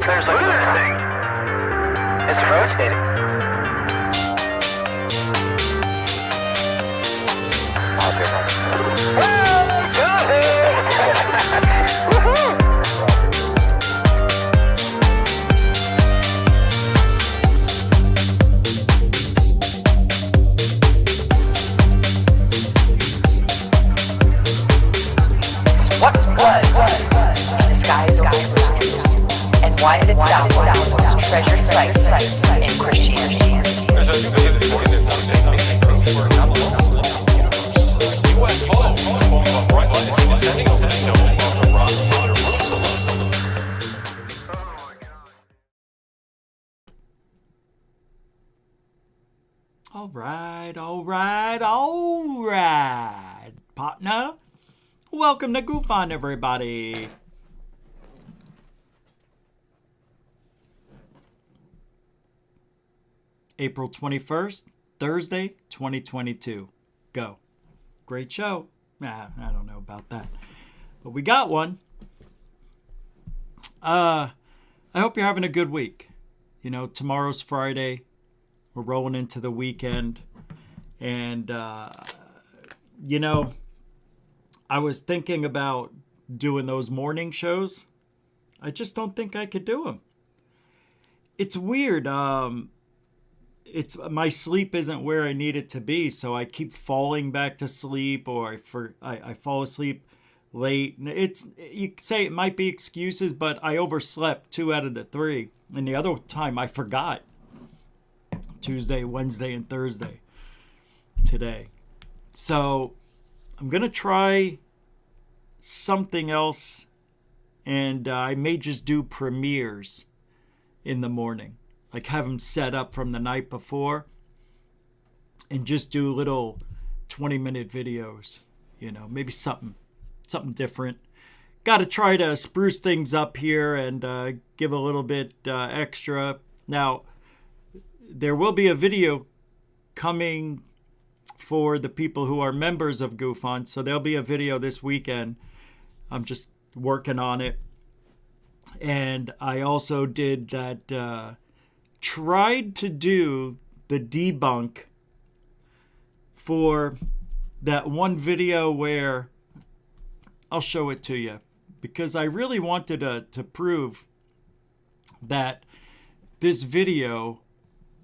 There's like this thing. It's rotating. Why is it downwards treasured sites in Christianity? All right, partner. Welcome to Goof On, everybody. April 21st, Thursday, 2022. Go. Great show. I don't know about that. But we got one. I hope you're having a good week. You know, tomorrow's Friday. We're rolling into the weekend. And, you know, I was thinking about doing those morning shows. I just don't think I could do them. It's weird. My sleep isn't where I need it to be, so I keep falling back to sleep, or I fall asleep late. You could say it might be excuses, but I overslept 2 out of the 3, and the other time I forgot. Tuesday, Wednesday, and Thursday today. So I'm gonna try something else, and I may just do premieres in the morning. Like have them set up from the night before and just do little 20-minute videos, you know, maybe something different. Got to try to spruce things up here and give a little bit extra. Now, there will be a video coming for the people who are members of Goof On, so there'll be a video this weekend. I'm just working on it. And I also did that... tried to do the debunk for that one video where I'll show it to you, because I really wanted to prove that this video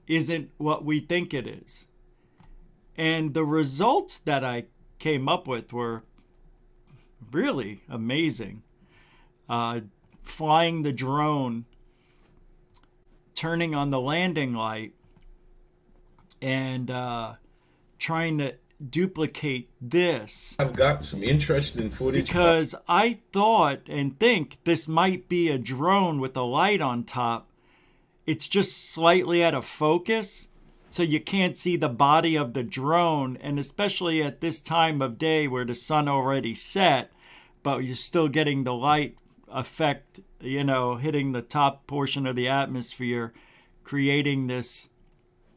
isn't what we think it is. And the results that I came up with were really amazing. Flying the drone, turning on the landing light, and trying to duplicate this. I've got some interesting footage. Because I thought and think this might be a drone with a light on top. It's just slightly out of focus, so you can't see the body of the drone. And especially at this time of day where the sun already set, but you're still getting the light effect, you know, hitting the top portion of the atmosphere, creating this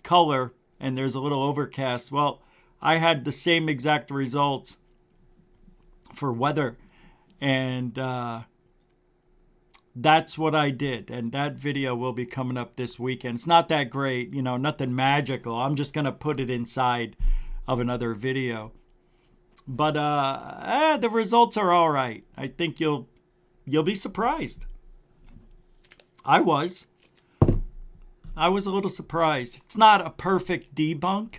color, and there's a little overcast. Well, I had the same exact results for weather, and that's what I did. And that video will be coming up this weekend. It's not that great, you know, nothing magical. I'm just going to put it inside of another video. But the results are all right. I think you'll be surprised. I was a little surprised. It's not a perfect debunk.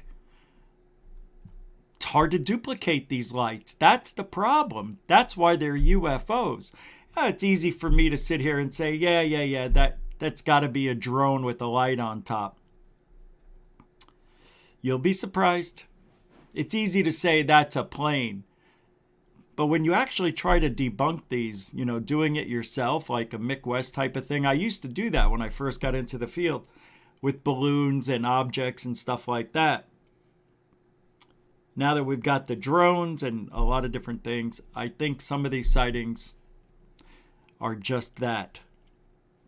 It's hard to duplicate these lights. That's the problem. That's why they're UFOs. It's easy for me to sit here and say, yeah, that's got to be a drone with a light on top. You'll be surprised. It's easy to say that's a plane. But when you actually try to debunk these, you know, doing it yourself, like a Mick West type of thing. I used to do that when I first got into the field with balloons and objects and stuff like that. Now that we've got the drones and a lot of different things, I think some of these sightings are just that.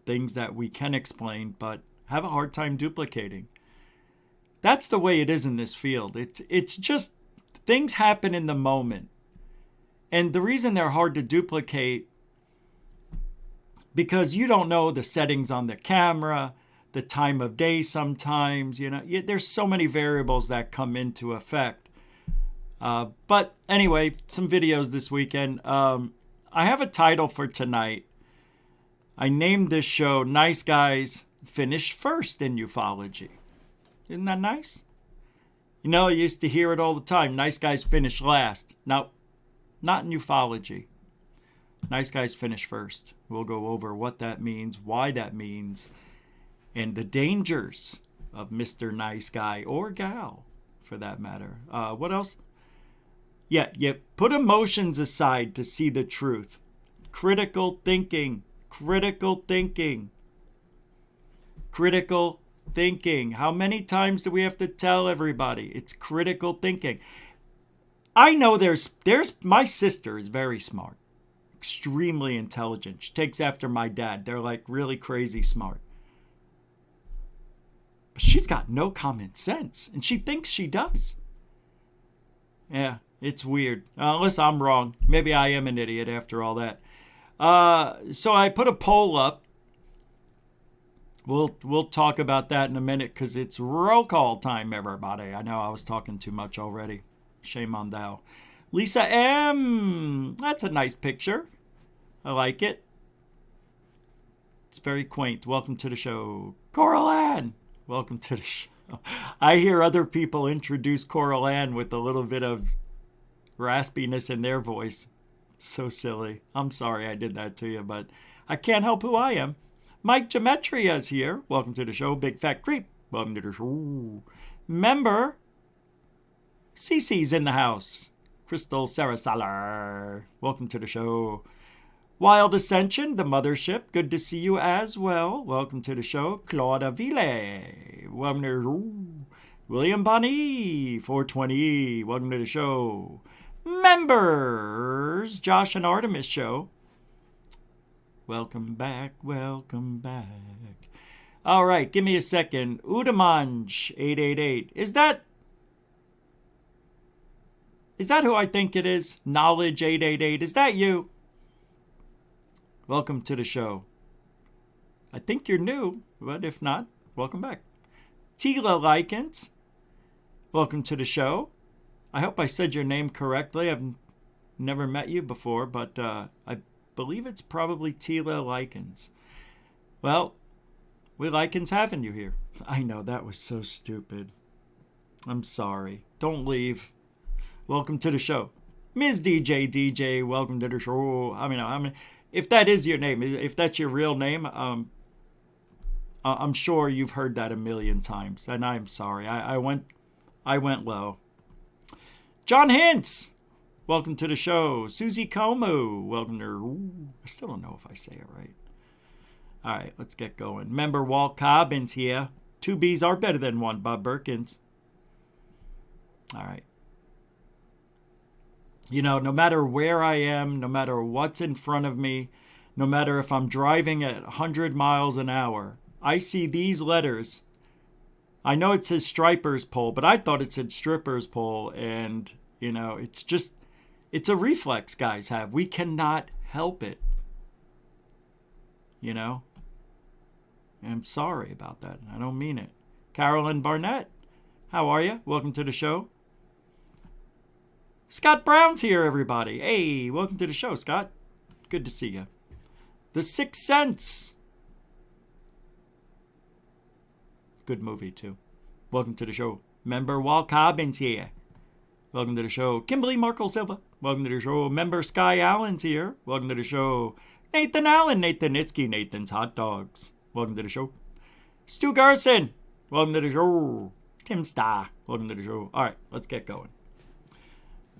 Things that we can explain, but have a hard time duplicating. That's the way it is in this field. It's just things happen in the moment. And the reason they're hard to duplicate because you don't know the settings on the camera, the time of day sometimes, there's so many variables that come into effect. But anyway, some videos this weekend. I have a title for tonight. I named this show Nice Guys Finish First in UFOlogy. Isn't that nice? I used to hear it all the time. Nice guys finish last. Now, not in ufology. Nice guys finish first. We'll go over what that means, why that means, and the dangers of Mr. Nice Guy or gal, for that matter. What else? Yeah, put emotions aside to see the truth. Critical thinking. Critical thinking. Critical thinking. How many times do we have to tell everybody? It's critical thinking. I know there's my sister is very smart, extremely intelligent. She takes after my dad. They're like really crazy smart. But she's got no common sense, and she thinks she does. Yeah, it's weird. Unless I'm wrong. Maybe I am an idiot after all that. So I put a poll up. We'll talk about that in a minute because it's roll call time, everybody. I know I was talking too much already. Shame on thou. Lisa M. That's a nice picture. I like it. It's very quaint. Welcome to the show. Coral Ann. Welcome to the show. I hear other people introduce Coral Ann with a little bit of raspiness in their voice. It's so silly. I'm sorry I did that to you, but I can't help who I am. Mike Gemetria is here. Welcome to the show. Big Fat Creep. Welcome to the show. Member Cece's in the house. Crystal Sarasalar. Welcome to the show. Wild Ascension, the mothership. Good to see you as well. Welcome to the show. Claude Ville. Welcome to the show. William Bonnie, 420. Welcome to the show. Members, Josh and Artemis show. Welcome back, welcome back. All right, give me a second. Udamanj 888. Is that who I think it is? Knowledge 888. Is that you? Welcome to the show. I think you're new, but if not, welcome back. Tila Likens. Welcome to the show. I hope I said your name correctly. I've never met you before, but I believe it's probably Tila Likens. Well, we Likens having you here. I know, that was so stupid. I'm sorry. Don't leave. Welcome to the show. Ms. DJ, welcome to the show. I mean, if that is your name, if that's your real name, I'm sure you've heard that a million times, and I'm sorry. I went low. John Hintz, welcome to the show. Susie Como, welcome to. I still don't know if I say it right. All right, let's get going. Member Walt Cobbins here. 2 B's are better than 1, Bob Perkins. All right. No matter where I am, no matter what's in front of me, no matter if I'm driving at 100 miles an hour, I see these letters. I know it says Striper's Pole, but I thought it said Stripper's Pole. And, it's a reflex guys have. We cannot help it. I'm sorry about that. I don't mean it. Carolyn Barnett, how are you? Welcome to the show. Scott Brown's here, everybody. Hey, welcome to the show, Scott. Good to see you. The Sixth Sense. Good movie, too. Welcome to the show. Member Walt Cobbins here. Welcome to the show. Kimberly Markle Silva. Welcome to the show. Member Sky Allen's here. Welcome to the show. Nathan Allen. Nathan Itzke. Nathan's Hot Dogs. Welcome to the show. Stu Garson. Welcome to the show. Tim Starr. Welcome to the show. All right, let's get going.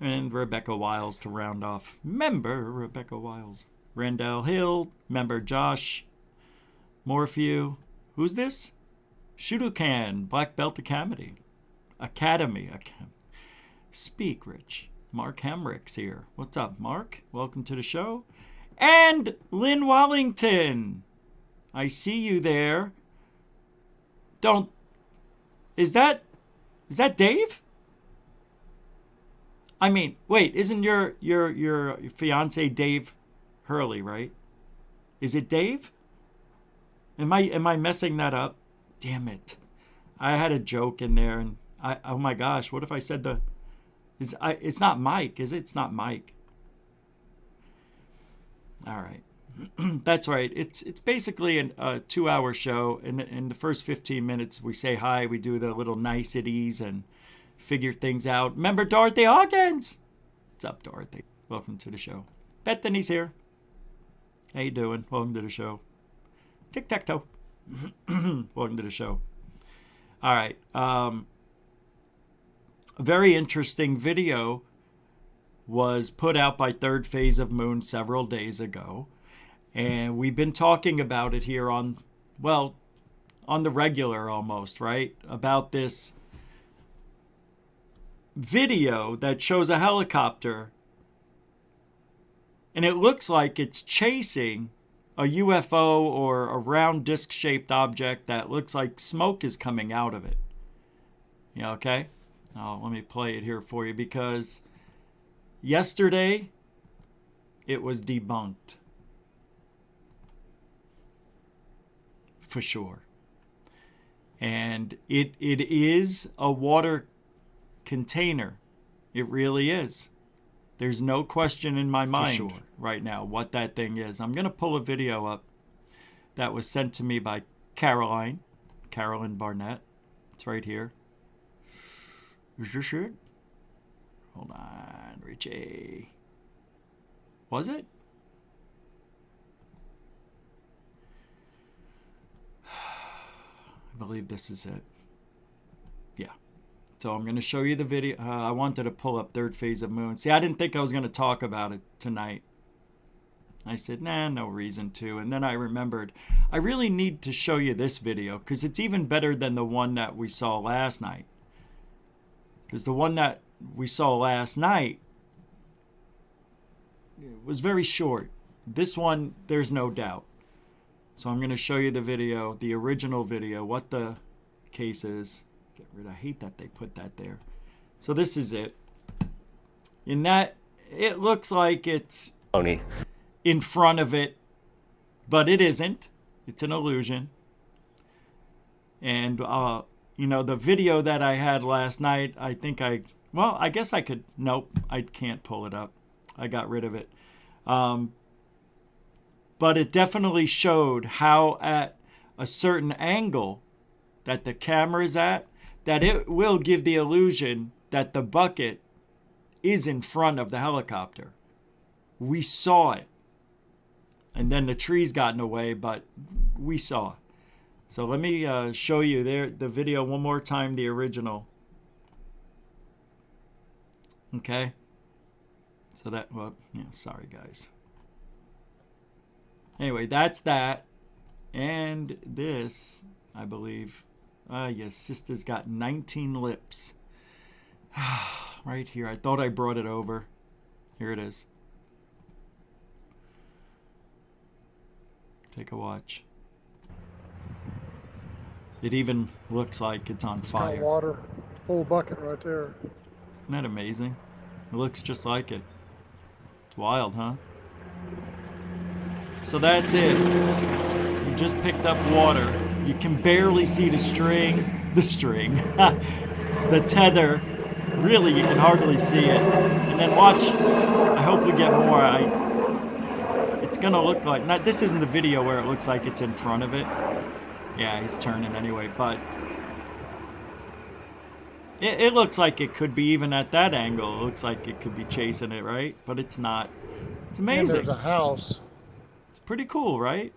And Rebecca Wiles to round off. Member Rebecca Wiles. Randall Hill. Member Josh Morphew. Who's this? Shudokan. Black Belt Academy. Speak, Rich. Mark Hemrick's here. What's up, Mark? Welcome to the show. And Lynn Wallington. I see you there. Is that Dave? I mean, wait, isn't your fiance Dave Hurley, right? Is it Dave? Am I messing that up? Damn it. I had a joke in there, and oh my gosh, what if I said it's not Mike, is it? It's not Mike. All right. That's right. It's basically a 2-hour show. In the first 15 minutes, we say hi, we do the little niceties and figure things out. Remember Dorothy Hawkins? What's up, Dorothy? Welcome to the show. Bethany's here. How you doing? Welcome to the show. Tic-tac-toe. Welcome to the show. All right. A very interesting video was put out by Third Phase of Moon several days ago. And we've been talking about it here on the regular almost, right? About this video that shows a helicopter. And it looks like it's chasing a UFO or a round disc-shaped object that looks like smoke is coming out of it. Yeah, okay? Let me play it here for you because yesterday it was debunked. For sure. And it is a water container. It really is. There's no question in my mind right now what that thing is. I'm going to pull a video up that was sent to me by Carolyn Barnett. It's right here. Is this it? Hold on, Richie. Was it? I believe this is it. Yeah. So I'm going to show you the video. I wanted to pull up Third Phase of Moon. See, I didn't think I was going to talk about it tonight. I said, nah, no reason to. And then I remembered, I really need to show you this video because it's even better than the one that we saw last night. Because the one that we saw last night was very short. This one, there's no doubt. So I'm going to show you the video, the original video, what the case is. Get rid of, I hate that they put that there. So this is it. In that, it looks like it's in front of it, but it isn't. It's an illusion. And, the video that I had last night, I guess I could, nope, I can't pull it up. I got rid of it. But it definitely showed how at a certain angle that the camera's at, that it will give the illusion that the bucket is in front of the helicopter. We saw it. And then the trees got in the way, but we saw. So let me show you the video one more time, the original. Okay. So sorry guys. Anyway, that's that. And this, I believe, yes, sister's got 19 lips. Right here. I thought I brought it over. Here it is. Take a watch. It even looks like it's on fire. Got water, full bucket right there. Isn't that amazing? It looks just like it. It's wild, huh? So that's it. You just picked up water. You can barely see the string. The tether. Really, you can hardly see it. And then watch. I hope we get more. It's going to look like... this isn't the video where it looks like it's in front of it. Yeah, he's turning anyway, but... It looks like it could be even at that angle. It looks like it could be chasing it, right? But it's not. It's amazing. And there's a house. It's pretty cool, right?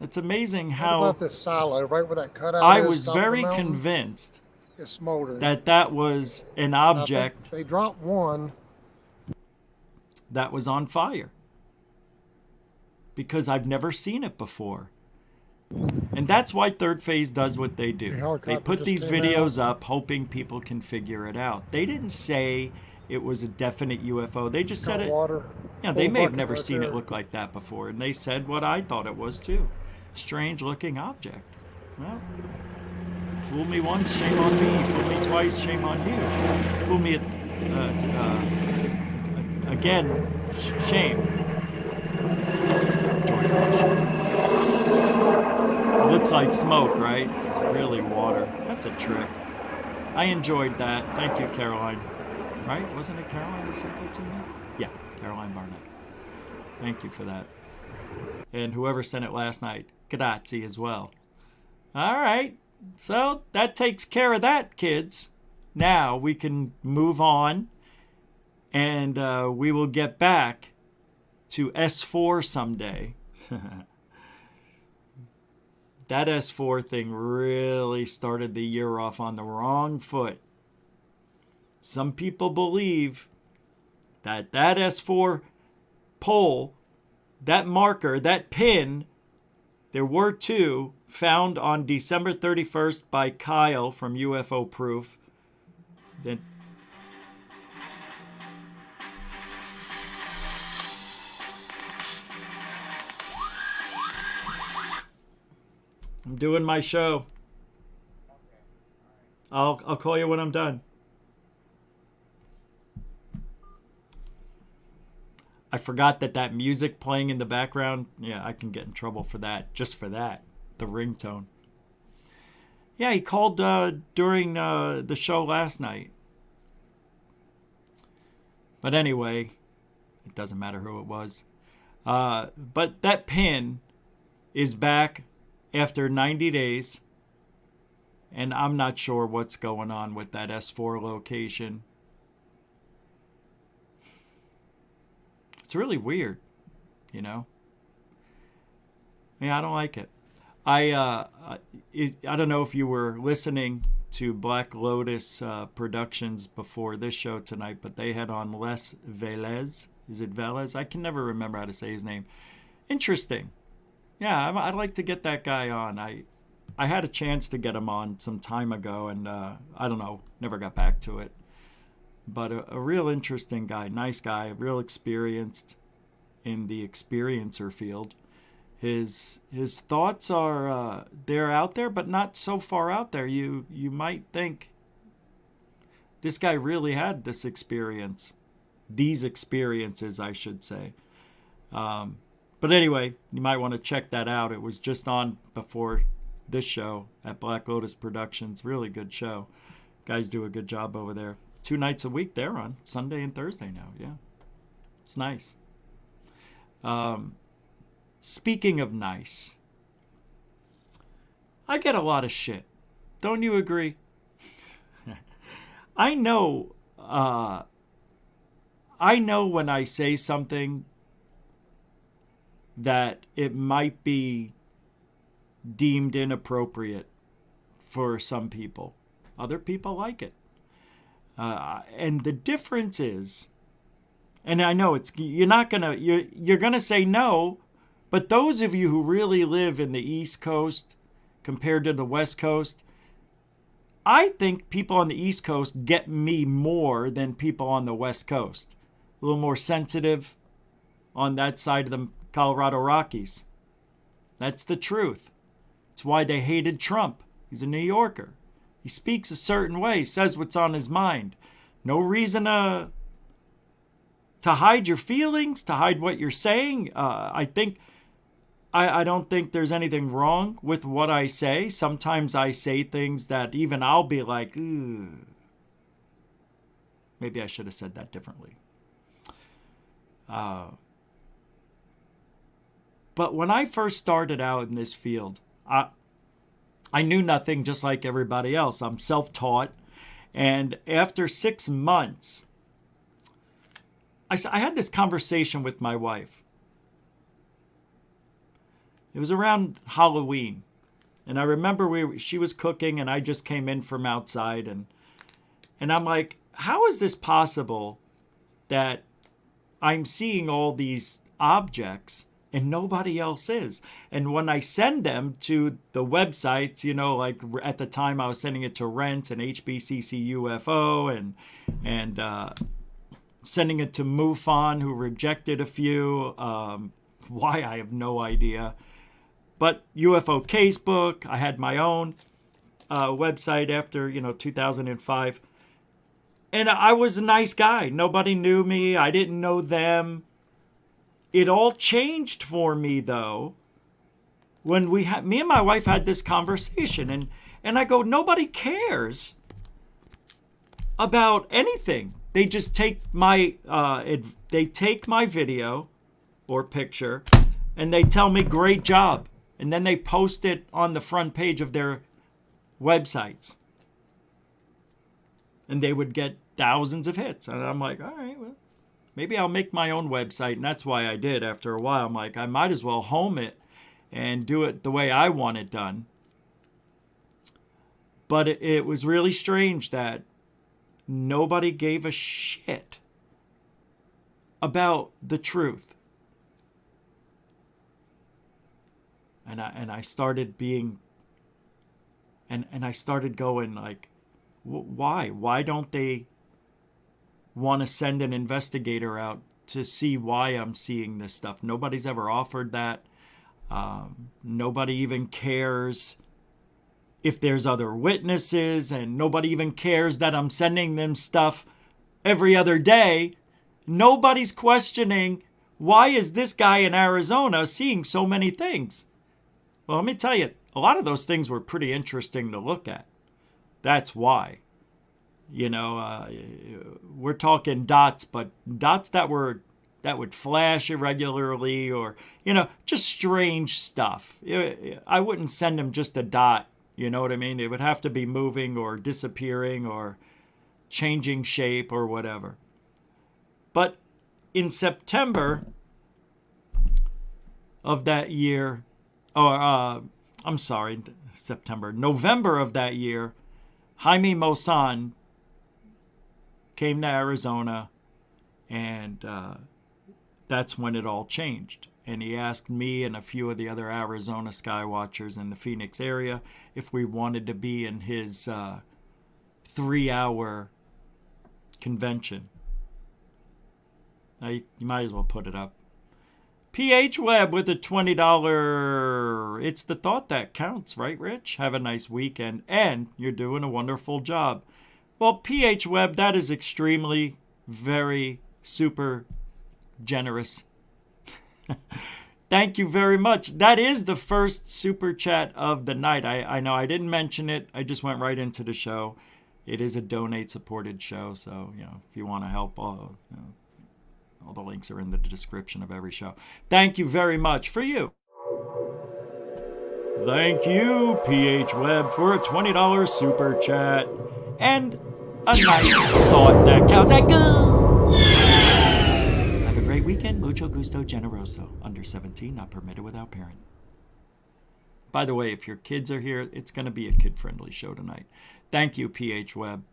It's amazing What how... about this silo, right where that cutout I is, was top of the very mountain? convinced It's smoldering. that was an object They dropped one. that was on fire. Because I've never seen it before. And that's why Third Phase does what they do. They put these videos up hoping people can figure it out. They didn't say it was a definite UFO. They just said it. Water. Yeah, they may have never seen it look like that before. And they said what I thought it was too. Strange looking object. Well, fool me once, shame on me. Fool me twice, shame on you. Fool me again, shame. George Bush. looks like smoke, right? It's really water. That's a trip. I enjoyed that. Thank you, Caroline. Right? Wasn't it Caroline who sent that to me? Yeah, Caroline Barnett. Thank you for that. And whoever sent it last night, grazie as well. All right. So that takes care of that, kids. Now we can move on, and we will get back to S4 someday. That S4 thing really started the year off on the wrong foot. Some people believe that S4 pole, that marker, that pin, there were two found on December 31st by Kyle from UFO Proof. Then I'm doing my show. I'll call you when I'm done. I forgot that music playing in the background. Yeah, I can get in trouble for that. Just for that. The ringtone. Yeah, he called during the show last night. But anyway, it doesn't matter who it was. But that pin is back after 90 days. And I'm not sure what's going on with that S4 location. It's really weird, you know? Yeah, I don't like it. I don't know if you were listening to Black Lotus Productions before this show tonight, but they had on Les Velez. Is it Velez? I can never remember how to say his name. Interesting. Yeah, I'd like to get that guy on. I had a chance to get him on some time ago, and I don't know, never got back to it. But a real interesting guy, nice guy, real experienced in the experiencer field. His thoughts are they're out there, but not so far out there. You might think this guy really had this experience, these experiences, I should say. But anyway, you might want to check that out. It was just on before this show at Black Lotus Productions. Really good show. Guys do a good job over there. 2 nights a week they're on, Sunday and Thursday now. Yeah, it's nice. Speaking of nice, I get a lot of shit. Don't you agree? I know when I say something that it might be deemed inappropriate for some people. Other people like it. And the difference is, and I know you're gonna say no, but those of you who really live in the East Coast compared to the West Coast, I think people on the East Coast get me more than people on the West Coast. A little more sensitive on that side of the Colorado Rockies. That's the truth. It's why they hated Trump. He's a New Yorker. He speaks a certain way, says what's on his mind. No reason to hide your feelings, to hide what you're saying. I don't think there's anything wrong with what I say. Sometimes I say things that even I'll be like, maybe I should have said that differently. But when I first started out in this field, I knew nothing, just like everybody else. I'm self-taught. And after 6 months, I had this conversation with my wife. It was around Halloween. And I remember she was cooking and I just came in from outside. And I'm like, how is this possible that I'm seeing all these objects and nobody else is? And when I send them to the websites, like at the time I was sending it to Rent and HBCC UFO and sending it to MUFON, who rejected a few. Why, I have no idea. But UFO Casebook, I had my own website after, 2005. And I was a nice guy. Nobody knew me. I didn't know them. It all changed for me, though, when me and my wife had this conversation, and I go, nobody cares about anything. They just take my video or picture, and they tell me great job, and then they post it on the front page of their websites, and they would get thousands of hits. And I'm like, all right, well, maybe I'll make my own website. And that's why I did. After a while, I'm like, I might as well home it and do it the way I want it done. But it was really strange that nobody gave a shit about the truth. And I started being, and I started going like, why? Why don't they want to send an investigator out to see why I'm seeing this stuff? Nobody's ever offered that. Nobody even cares if there's other witnesses, and nobody even cares that I'm sending them stuff every other day. Nobody's questioning, why is this guy in Arizona seeing so many things? Well, let me tell you, a lot of those things were pretty interesting to look at. That's why. You know, we're talking dots, but dots that would flash irregularly, or, you know, just strange stuff. I wouldn't send them just a dot, you know what I mean? It would have to be moving or disappearing or changing shape or whatever. But in September of that year, November of that year, Jaime Maussan came to Arizona, and that's when it all changed. And he asked me and a few of the other Arizona Skywatchers in the Phoenix area if we wanted to be in his 3-hour convention. Now, you might as well put it up. PH Webb with a $20. It's the thought that counts, right, Rich? Have a nice weekend, and you're doing a wonderful job. Well, PH Webb, that is extremely, very, super generous. Thank you very much. That is the first super chat of the night. I know I didn't mention it. I just went right into the show. It is a donate-supported show, so, you know, if you want to help, all the links are in the description of every show. Thank you very much for you. Thank you, PH Webb, for a $20 super chat and a nice thought that counts. Have a great weekend. Mucho gusto, generoso. Under 17, not permitted without parent. By the way, if your kids are here, it's going to be a kid-friendly show tonight. Thank you, PH Webb,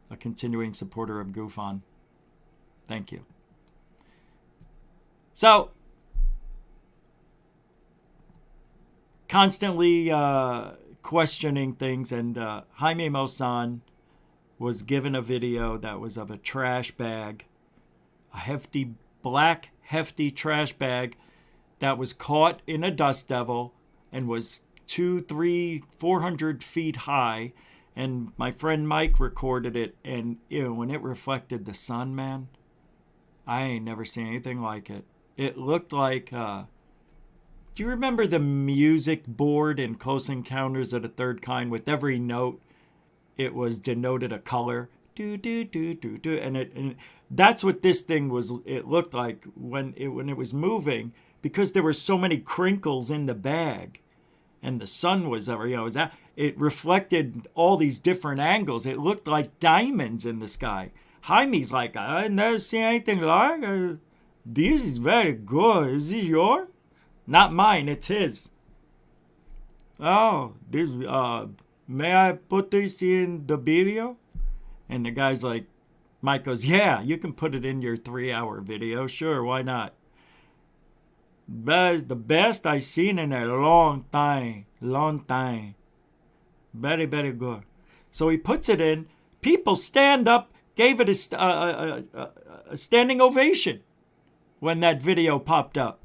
a continuing supporter of Goof On. Thank you. So, constantly questioning things, and Jaime Maussan was given a video that was of a trash bag, a hefty, black, hefty trash bag that was caught in a dust devil and was 200, 300, 400 feet high. And my friend Mike recorded it, and when it reflected the sun, man, I ain't never seen anything like it. It looked like, do you remember the music board in Close Encounters of the Third Kind? With every note, it was denoted a color. Do, do, do, do, do. And that's what this thing was. It looked like when it was moving, because there were so many crinkles in the bag, and the sun was it reflected all these different angles. It looked like diamonds in the sky. Jaime's like, I never seen anything like it. This is very good. Is this yours? Not mine, it's his. Oh, this, may I put this in the video? And the guy's like, Mike goes, yeah, you can put it in your 3-hour video. Sure, why not? But the best I seen in a long time. Very, very good. So he puts it in. People stand up, gave it a standing ovation when that video popped up.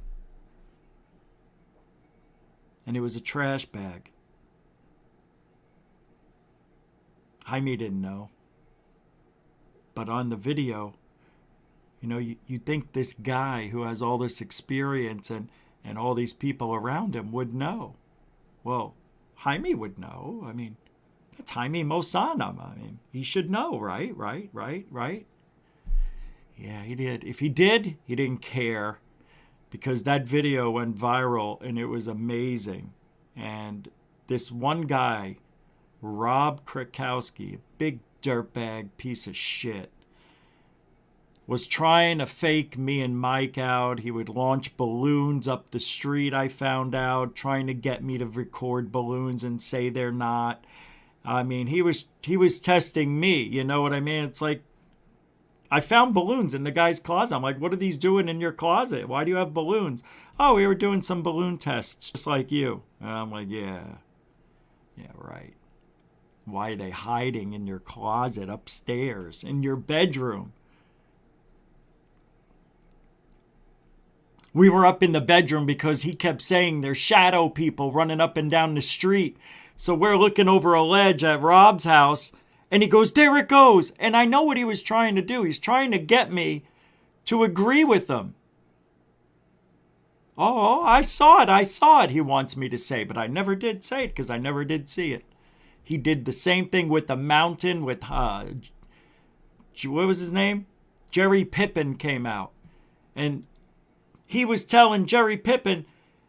And it was a trash bag. Jaime didn't know. But on the video, you think this guy who has all this experience and all these people around him would know. Well, Jaime would know. I mean, that's Jaime Maussan. I mean, he should know, right? Right. Yeah, he did. If he did, he didn't care, because that video went viral and it was amazing. And this one guy, Rob Krakowski, a big dirtbag piece of shit, was trying to fake me and Mike out. He would launch balloons up the street, I found out, trying to get me to record balloons and say they're not. I mean, he was testing me, you know what I mean? It's like, I found balloons in the guy's closet. I'm like, what are these doing in your closet? Why do you have balloons? Oh, we were doing some balloon tests, just like you. And I'm like, yeah, right. Why are they hiding in your closet upstairs, in your bedroom? We were up in the bedroom because he kept saying there's shadow people running up and down the street. So we're looking over a ledge at Rob's house, and he goes, there it goes. And I know what he was trying to do. He's trying to get me to agree with him. Oh, I saw it, he wants me to say, but I never did say it because I never did see it. He did the same thing with the mountain with, what was his name? Jerry Pippin came out. And he was telling Jerry Pippin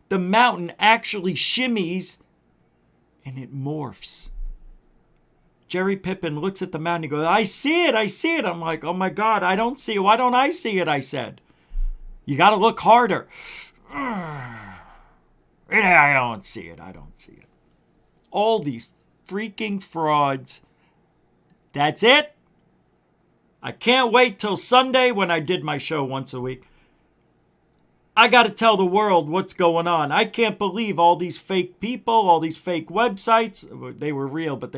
the mountain actually shimmies and it morphs. Jerry Pippin looks at the mountain. He goes, I see it. I'm like, oh my God, I don't see it. Why don't I see it? I said, you got to look harder. I don't see it. All these freaking frauds. That's it. I can't wait till Sunday when I did my show once a week. I got to tell the world what's going on. I can't believe all these fake people, all these fake websites. They were real, but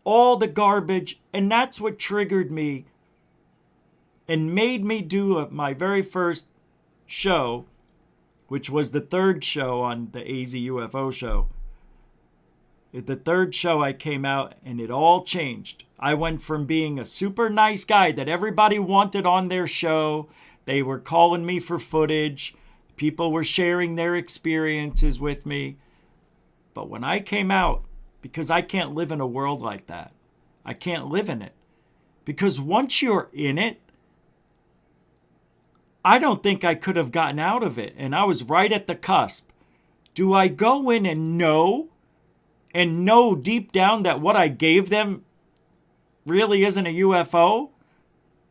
all the garbage. And that's what triggered me and made me do my very first show, which was the third show on the AZ UFO show. The third show I came out and it all changed. I went from being a super nice guy that everybody wanted on their show. They were calling me for footage. People were sharing their experiences with me. But when I came out, because I can't live in a world like that. I can't live in it. Because once you're in it, I don't think I could have gotten out of it. And I was right at the cusp. Do I go in and know deep down that what I gave them really isn't a UFO?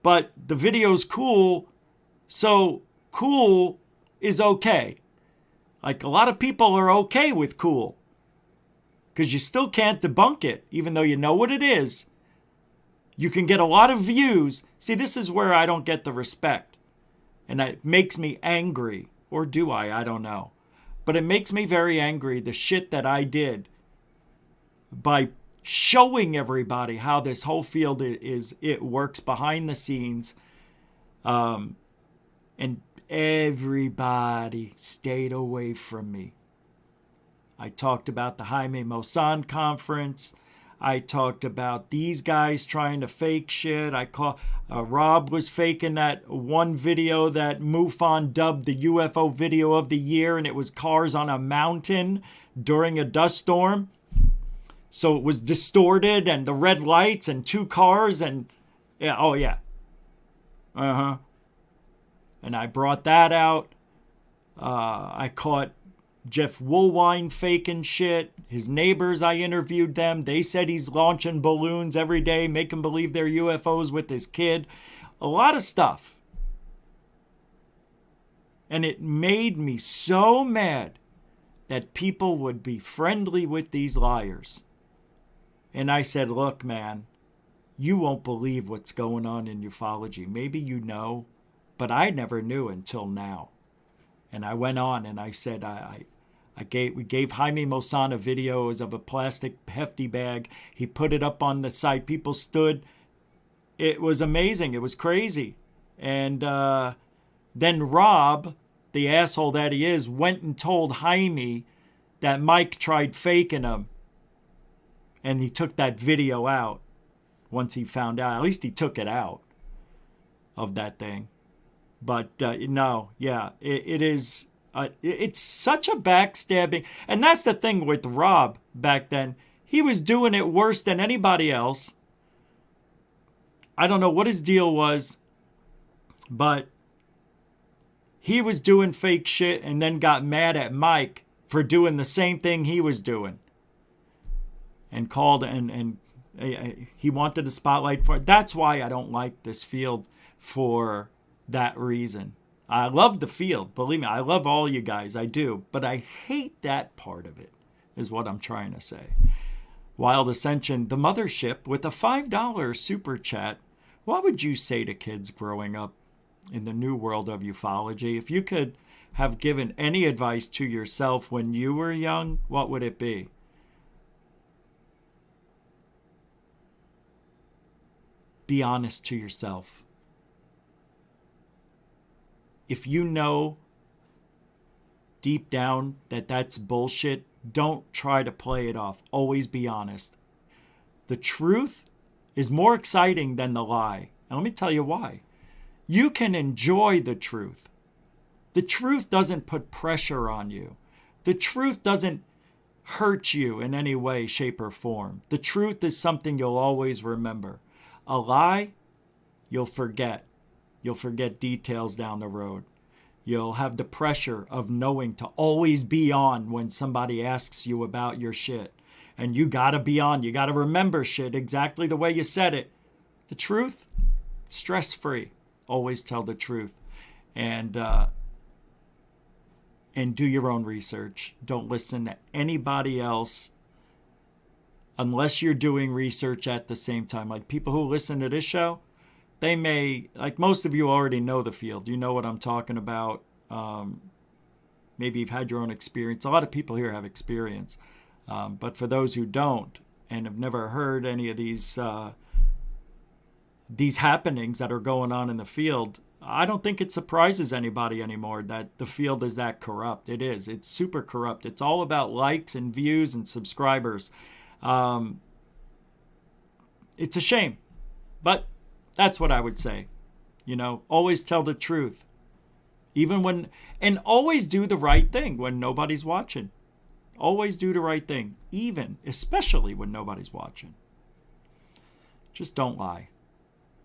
But the video's cool, so cool is okay. Like, a lot of people are okay with cool, because you still can't debunk it, even though you know what it is. You can get a lot of views. See, this is where I don't get the respect. And it makes me angry. Or do I? I don't know. But it makes me very angry, the shit that I did by showing everybody how this whole field it works behind the scenes. And everybody stayed away from me. I talked about the Jaime Maussan conference. I talked about these guys trying to fake shit. Rob was faking that one video that MUFON dubbed the UFO video of the year, and it was cars on a mountain during a dust storm. So it was distorted, and the red lights and two cars, and yeah, oh yeah. And I brought that out. I caught Jeff Woolwine faking shit. His neighbors, I interviewed them. They said he's launching balloons every day, making believe they're UFOs with his kid. A lot of stuff. And it made me so mad that people would be friendly with these liars. And I said, look, man, you won't believe what's going on in ufology. Maybe you know, but I never knew until now. And I went on and I said, we gave Jaime Maussan videos of a plastic hefty bag. He put it up on the site. People stood. It was amazing. It was crazy. And then Rob, the asshole that he is, went and told Jaime that Mike tried faking him. And he took that video out once he found out. At least he took it out of that thing. But no, yeah, it is It's such a backstabbing. And that's the thing with Rob back then. He was doing it worse than anybody else. I don't know what his deal was, but he was doing fake shit and then got mad at Mike for doing the same thing he was doing. And called and he wanted the spotlight for it. That's why I don't like this field, for that reason. I love the field. Believe me, I love all you guys. I do. But I hate that part of it, is what I'm trying to say. Wild Ascension, the mothership, with a $5 super chat. What would you say to kids growing up in the new world of ufology? If you could have given any advice to yourself when you were young, what would it be? Be honest to yourself. If you know deep down that that's bullshit, don't try to play it off. Always be honest. The truth is more exciting than the lie. And let me tell you why. You can enjoy the truth. The truth doesn't put pressure on you. The truth doesn't hurt you in any way, shape, or form. The truth is something you'll always remember. A lie, you'll forget. You'll forget details down the road. You'll have the pressure of knowing to always be on when somebody asks you about your shit. And you gotta be on. You gotta remember shit exactly the way you said it. The truth, stress-free. Always tell the truth. And do your own research. Don't listen to anybody else unless you're doing research at the same time. Like people who listen to this show, they may, like most of you already know the field. You know what I'm talking about. Maybe you've had your own experience. A lot of people here have experience. But for those who don't and have never heard any of these happenings that are going on in the field, I don't think it surprises anybody anymore that the field is that corrupt. It is. It's super corrupt. It's all about likes and views and subscribers. It's a shame. But that's what I would say. You know, always tell the truth. Even when, and always do the right thing when nobody's watching. Always do the right thing. Even, especially when nobody's watching. Just don't lie.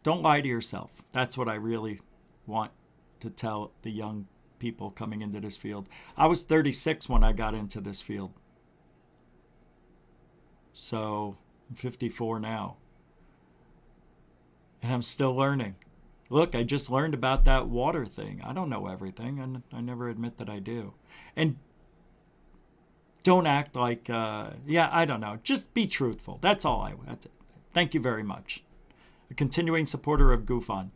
Don't lie to yourself. That's what I really want to tell the young people coming into this field. I was 36 when I got into this field. So I'm 54 now. And I'm still learning. Look, I just learned about that water thing. I don't know everything, and I never admit that I do. And don't act like, I don't know. Just be truthful. That's all that's it. Thank you very much. A continuing supporter of Goof On.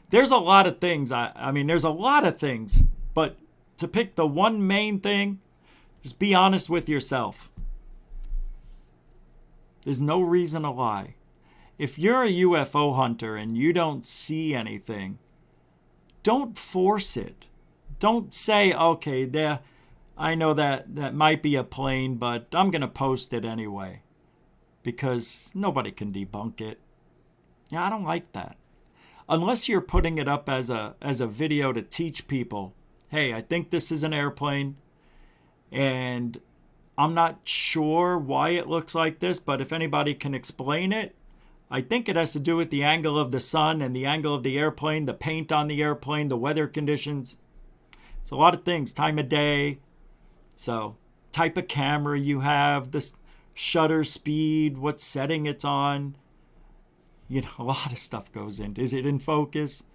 There's a lot of things. I mean, there's a lot of things. But to pick the one main thing, just be honest with yourself. There's no reason to lie. If you're a UFO hunter and you don't see anything, don't force it. Don't say, okay, I know that might be a plane, but I'm going to post it anyway. Because nobody can debunk it. Yeah, I don't like that. Unless you're putting it up as a video to teach people, hey, I think this is an airplane, and I'm not sure why it looks like this, but if anybody can explain it, I think it has to do with the angle of the sun and the angle of the airplane, the paint on the airplane, the weather conditions. It's a lot of things, time of day. So, type of camera you have, the shutter speed, what setting it's on. You know, a lot of stuff goes into. Is it in focus?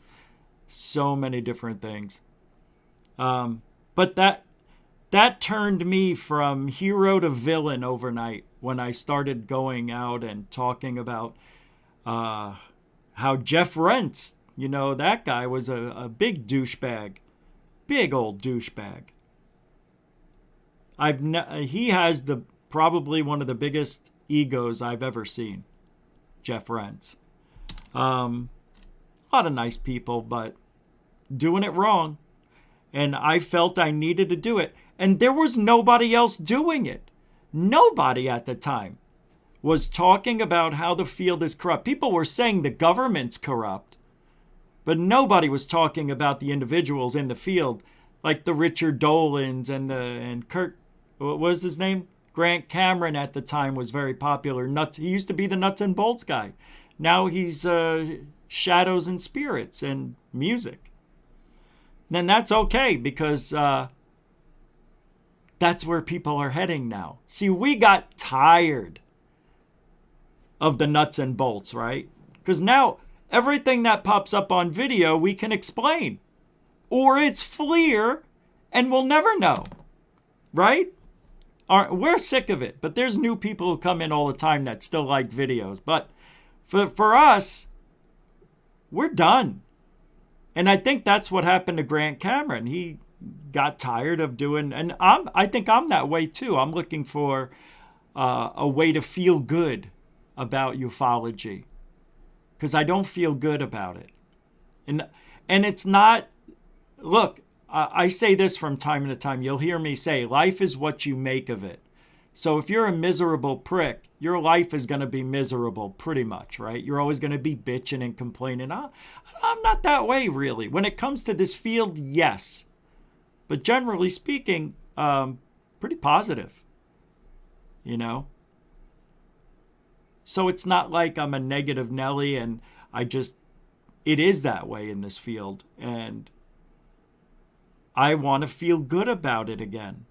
So many different things. But that turned me from hero to villain overnight when I started going out and talking about how Jeff Rentz, you know, that guy was a big douchebag. Big old douchebag. He has probably one of the biggest egos I've ever seen. Jeff Rentz. A lot of nice people, but doing it wrong. And I felt I needed to do it. And there was nobody else doing it. Nobody at the time was talking about how the field is corrupt. People were saying the government's corrupt, but nobody was talking about the individuals in the field. like the Richard Dolans and Kirk, what was his name? Grant Cameron at the time was very popular. He used to be the nuts and bolts guy. Now he's shadows and spirits and music. Then that's okay, because that's where people are heading now. See, we got tired of the nuts and bolts, right? Because now everything that pops up on video we can explain. Or it's FLIR and we'll never know, right? We're sick of it, but there's new people who come in all the time that still like videos. But for us, we're done. And I think that's what happened to Grant Cameron. He got tired of doing, and I think I'm that way too. I'm looking for a way to feel good about ufology, because I don't feel good about it. And it's not, look, I say this from time to time. You'll hear me say, life is what you make of it. So if you're a miserable prick, your life is going to be miserable pretty much, right? You're always going to be bitching and complaining. I'm not that way, really. When it comes to this field, yes. But generally speaking, pretty positive, you know? So it's not like I'm a negative Nelly and it is that way in this field. And I want to feel good about it again.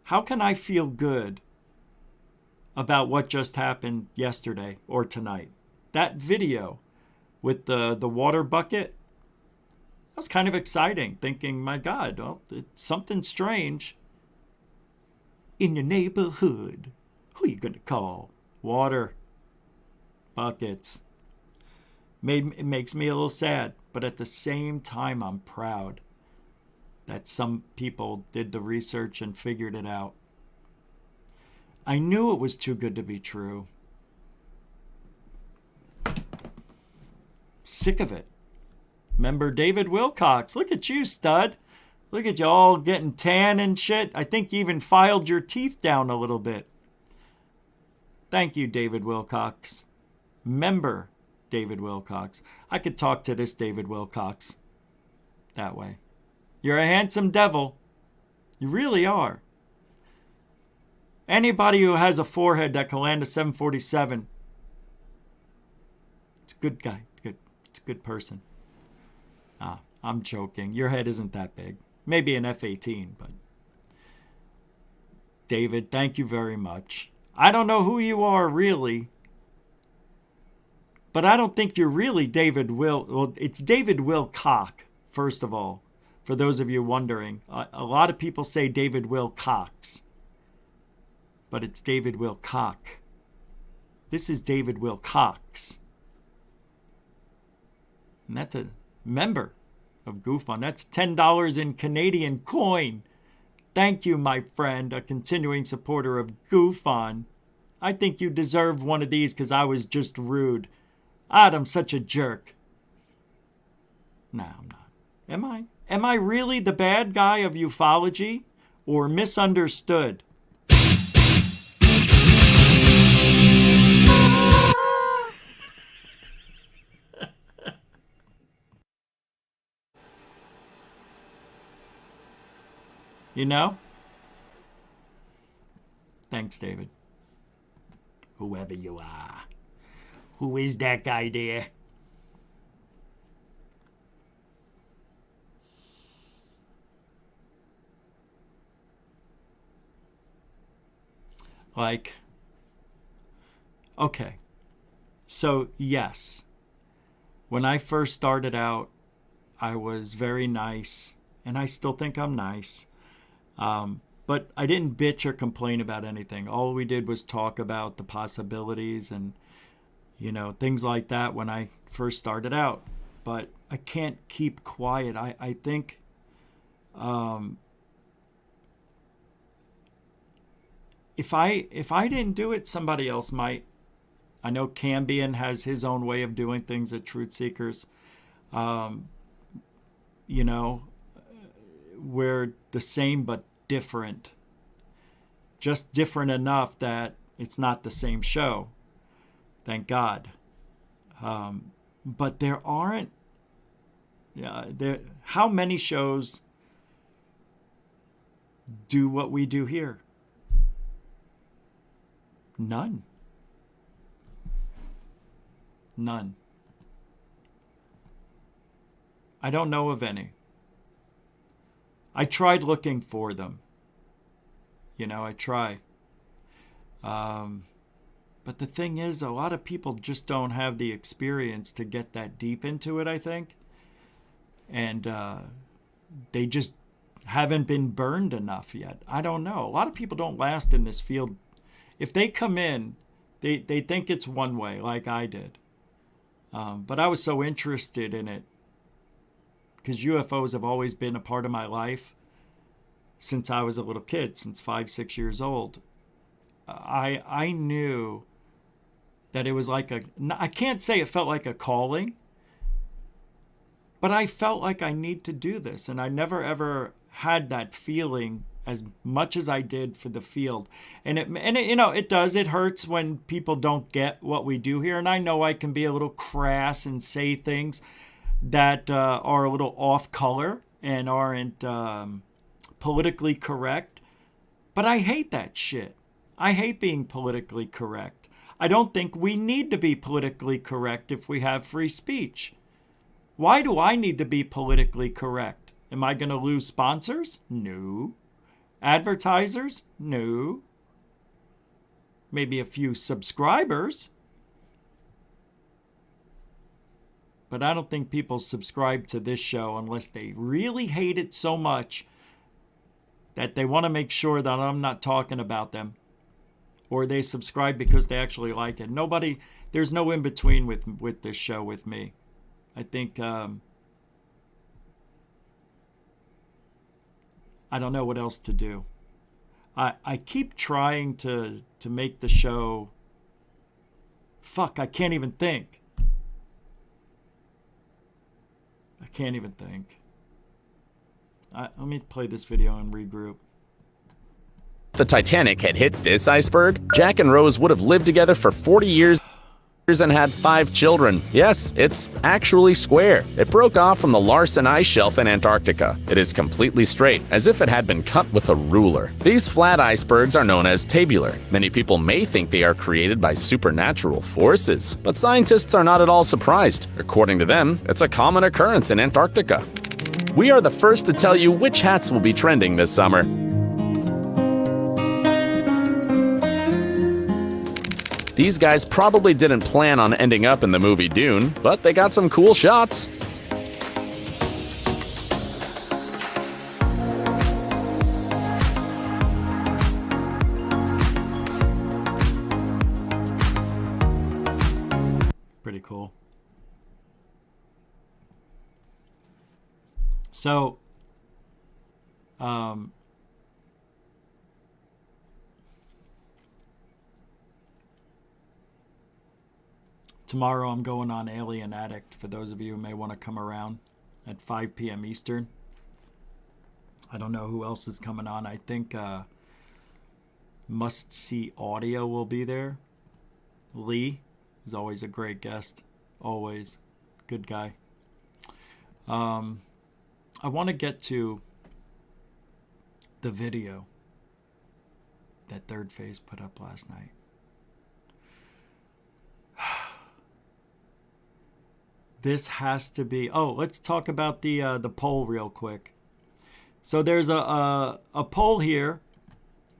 How can I feel good about what just happened yesterday or tonight? That video with the water bucket, that was kind of exciting, thinking, my God, well, it's something strange in your neighborhood. Who are you going to call? Water buckets. It makes me a little sad, but at the same time, I'm proud that some people did the research and figured it out. I knew it was too good to be true. Sick of it. Remember David Wilcox? Look at you, stud. Look at you all getting tan and shit. I think you even filed your teeth down a little bit. Thank you, David Wilcox. Member David Wilcox. I could talk to this David Wilcox that way. You're a handsome devil. You really are. Anybody who has a forehead that can land a 747, it's a good guy. It's a good person. I'm joking. Your head isn't that big. Maybe an F-18, but David, thank you very much. I don't know who you are really, but I don't think you're really David Well, it's David Wilcock, first of all, for those of you wondering. A lot of people say David Wilcox, but it's David Wilcock. This is David Wilcox. And that's a member of Goof On. That's $10 in Canadian coin. Thank you, my friend, a continuing supporter of Goof On. I think you deserve one of these because I was just rude. I'm such a jerk. No, I'm not. Am I? Am I really the bad guy of ufology or misunderstood? You know? Thanks, David. Whoever you are. Who is that guy there? Like, okay. So, yes. When I first started out, I was very nice, and I still think I'm nice. But I didn't bitch or complain about anything. All we did was talk about the possibilities and, you know, things like that when I first started out. But I can't keep quiet. I think if I didn't do it, somebody else might. I know Cambion has his own way of doing things at Truth Seekers. You know, we're the same but different. Just different enough that it's not the same show. Thank God. But there aren't How many shows do what we do here? None. None. I don't know of any. I tried looking for them. I try. But the thing is, a lot of people just don't have the experience to get that deep into it, I think. And they just haven't been burned enough yet. I don't know. A lot of people don't last in this field. If they come in, they think it's one way, like I did. But I was so interested in it because UFOs have always been a part of my life since I was a little kid, since 5, 6 years old. I knew that it was like I can't say it felt like a calling, but I felt like I need to do this. And I never ever had that feeling as much as I did for the field. And it does. It hurts when people don't get what we do here. And I know I can be a little crass and say things that are a little off color and aren't politically correct. But I hate that shit. I hate being politically correct. I don't think we need to be politically correct if we have free speech. Why do I need to be politically correct? Am I going to lose sponsors? No. Advertisers? No. Maybe a few subscribers. But I don't think people subscribe to this show unless they really hate it so much that they want to make sure that I'm not talking about them. Or they subscribe because they actually like it. There's no in between with this show with me. I think, I don't know what else to do. I keep trying to make the show, I can't even think. I can't even think. Let me play this video and regroup. If the Titanic had hit this iceberg, Jack and Rose would have lived together for 40 years and had 5 children. Yes, it's actually square. It broke off from the Larsen ice shelf in Antarctica. It is completely straight, as if it had been cut with a ruler. These flat icebergs are known as tabular. Many people may think they are created by supernatural forces, but scientists are not at all surprised. According to them, it's a common occurrence in Antarctica. We are the first to tell you which hats will be trending this summer. These guys probably didn't plan on ending up in the movie Dune, but they got some cool shots. Pretty cool. So, tomorrow I'm going on Alien Addict, for those of you who may want to come around at 5 p.m. Eastern. I don't know who else is coming on. I think Must See Audio will be there. Lee is always a great guest. Always. Good guy. I want to get to the video that Third Phase put up last night. This has to be... Oh, let's talk about the poll real quick. So there's a poll here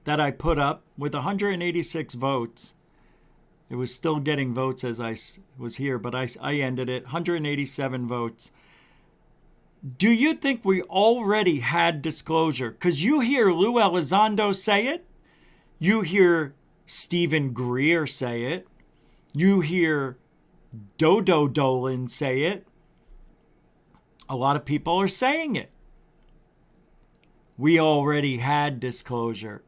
that I put up with 186 votes. It was still getting votes as I was here, but I ended it. 187 votes. Do you think we already had disclosure? Because you hear Lou Elizondo say it. You hear Stephen Greer say it. You hear Dodo Dolan say it. A lot of people are saying it. We already had disclosure.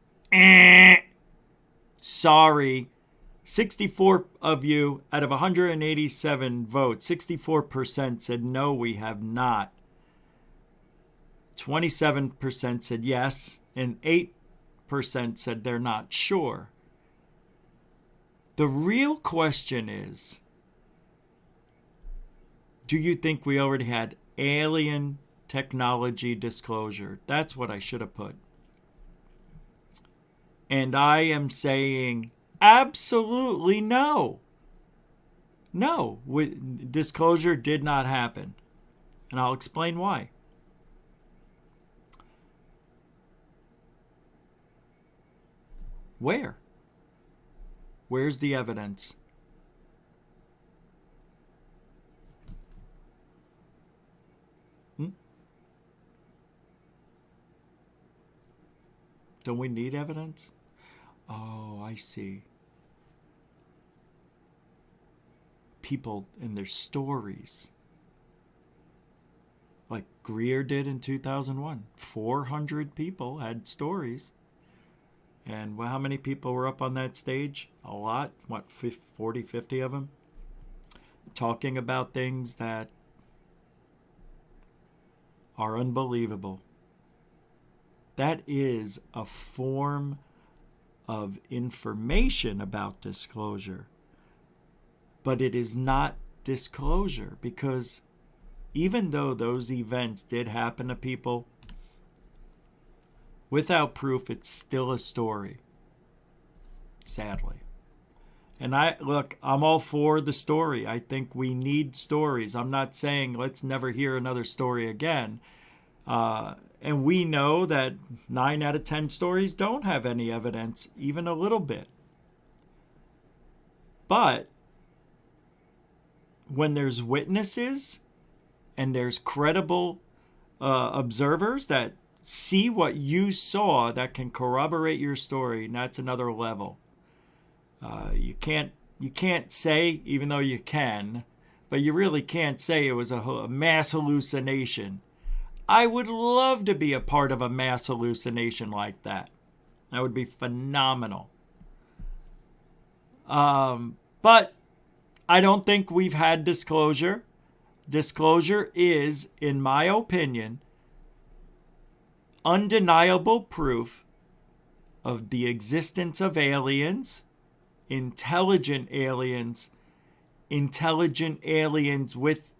Sorry. 64 of you out of 187 votes, 64% said no, we have not. 27% said yes, and 8% said they're not sure. The real question is, do you think we already had alien technology disclosure. That's what I should have put. And I am saying absolutely no. No, disclosure did not happen. And I'll explain why. Where? Where's the evidence? Don't we need evidence? Oh, I see. People and their stories. Like Greer did in 2001. 400 people had stories. And how many people were up on that stage? A lot. What, 40, 50 of them? Talking about things that are unbelievable. That is a form of information about disclosure. But it is not disclosure, because even though those events did happen to people, without proof, it's still a story. Sadly. And I'm all for the story. I think we need stories. I'm not saying let's never hear another story again. And we know that 9 out of 10 stories don't have any evidence, even a little bit. But when there's witnesses and there's credible observers that see what you saw that can corroborate your story, and that's another level. You can't say, even though you can, but you really can't say it was a mass hallucination. I would love to be a part of a mass hallucination like that. That would be phenomenal. But I don't think we've had disclosure. Disclosure is, in my opinion, undeniable proof of the existence of aliens, intelligent aliens with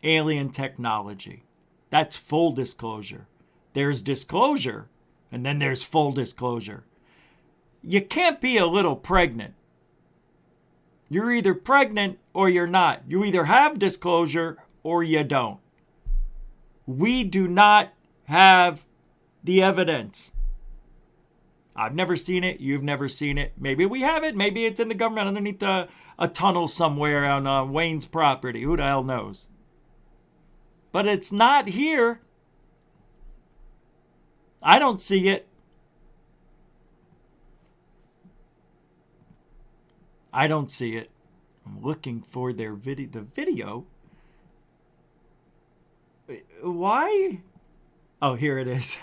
alien technology. That's full disclosure. There's disclosure, and then there's full disclosure. You can't be a little pregnant. You're either pregnant or you're not. You either have disclosure or you don't. We do not have the evidence. I've never seen it. You've never seen it. Maybe we have it. Maybe it's in the government underneath a tunnel somewhere on Wayne's property. Who the hell knows? But it's not here. I don't see it. I don't see it. I'm looking for their video. The video? Why? Oh, here it is.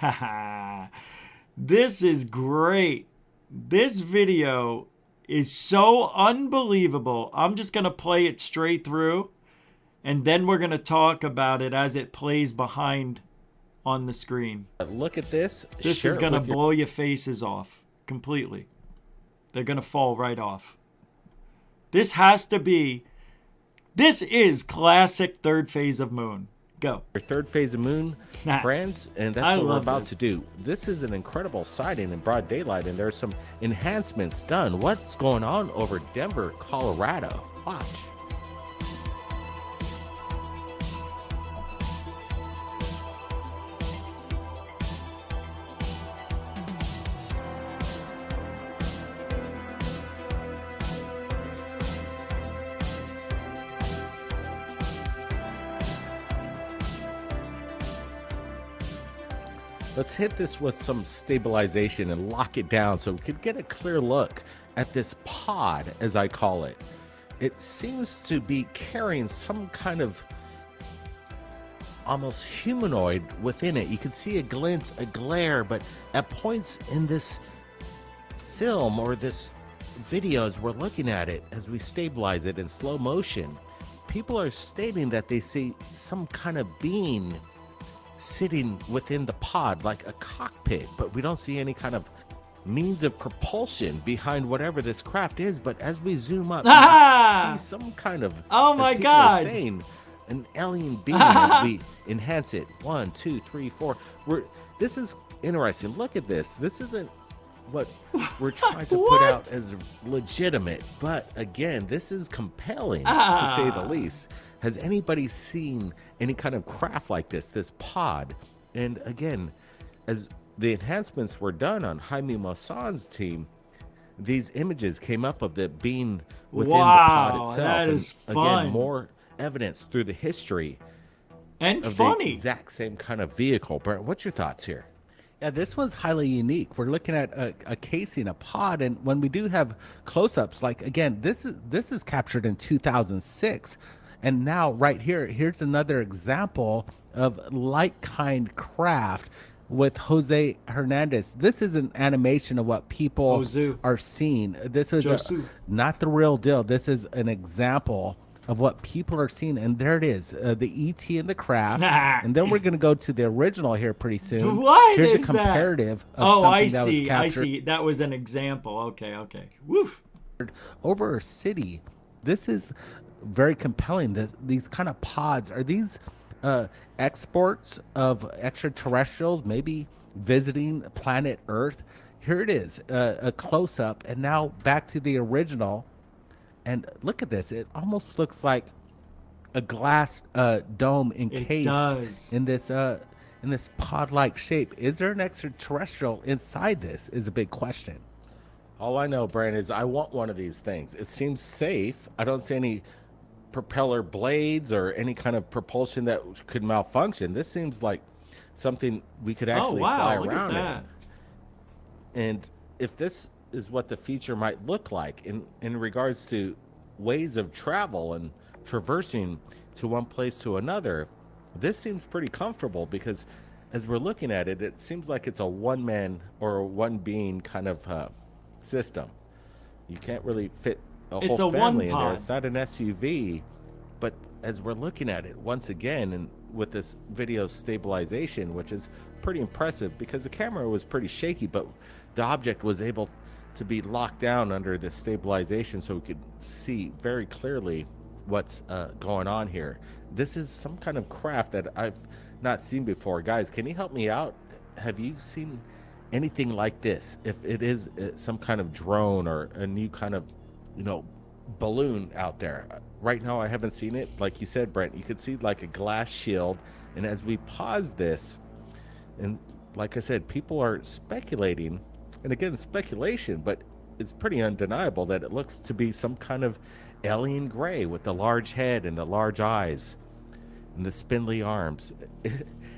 This is great. This video is so unbelievable. I'm just going to play it straight through, and then we're going to talk about it as it plays behind on the screen. Look at this. This is going to blow your faces off completely. They're going to fall right off. This is classic third phase of Moon. Go. Your third phase of Moon, friends, and that's what we're about to do. This is an incredible sighting in broad daylight, and there's some enhancements done. What's going on over Denver, Colorado? Watch. Let's hit this with some stabilization and lock it down so we could get a clear look at this pod, as I call it. It seems to be carrying some kind of almost humanoid within it. You can see a glint, a glare, but at points in this film or this video as we're looking at it, as we stabilize it in slow motion, people are stating that they see some kind of being sitting within the pod like a cockpit, but we don't see any kind of means of propulsion behind whatever this craft is. But as we zoom up, you see some kind of, oh my God, saying, an alien being as we enhance it. 1, 2, 3, 4. This is interesting. Look at this. This isn't what we're trying to put out as legitimate, but again, this is compelling to say the least. Has anybody seen any kind of craft like this pod? And again, as the enhancements were done on Jaime Maussan's team, these images came up of the being within the pod itself. That is fun. Again, more evidence through the history and of funny. the exact same kind of vehicle. Brent, what's your thoughts here? Yeah, this one's highly unique. We're looking at a casing, a pod, and when we do have close-ups, like again, this is captured in 2006, and now right here's another example of like-kind craft with Jose Hernandez. This is an animation of what people are seeing. This is not the real deal. This is an example of what people are seeing, and there it is, the ET and the craft. And then we're going to go to the original here pretty soon. Here's a comparative of something that was captured. I see. That was an example. Okay. Woof. Over a city. This is very compelling. These kind of pods, are these exports of extraterrestrials maybe visiting planet Earth? Here it is, a close-up, and now back to the original. And look at this. It almost looks like a glass dome encased in this pod-like shape. Is there an extraterrestrial inside this is a big question. All I know, Brandon, is I want one of these things. It seems safe. I don't see any propeller blades or any kind of propulsion that could malfunction. This seems like something we could actually fly around in. And if this is what the future might look like in regards to ways of travel and traversing to one place to another, this seems pretty comfortable, because as we're looking at it, it seems like it's a one-man or a one-being kind of system. You can't really fit a whole family in there. It's not an SUV, but as we're looking at it once again, and with this video stabilization, which is pretty impressive because the camera was pretty shaky, but the object was able to be locked down under the stabilization so we could see very clearly what's going on here. This is some kind of craft that I've not seen before. Guys, can you help me out? Have you seen anything like this? If it is some kind of drone or a new kind of, balloon out there. Right now, I haven't seen it. Like you said, Brent, you could see like a glass shield. And as we pause this, and like I said, people are speculating, and again, speculation, but it's pretty undeniable that it looks to be some kind of alien gray with the large head and the large eyes and the spindly arms.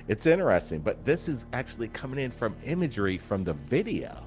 It's interesting, but this is actually coming in from imagery from the video.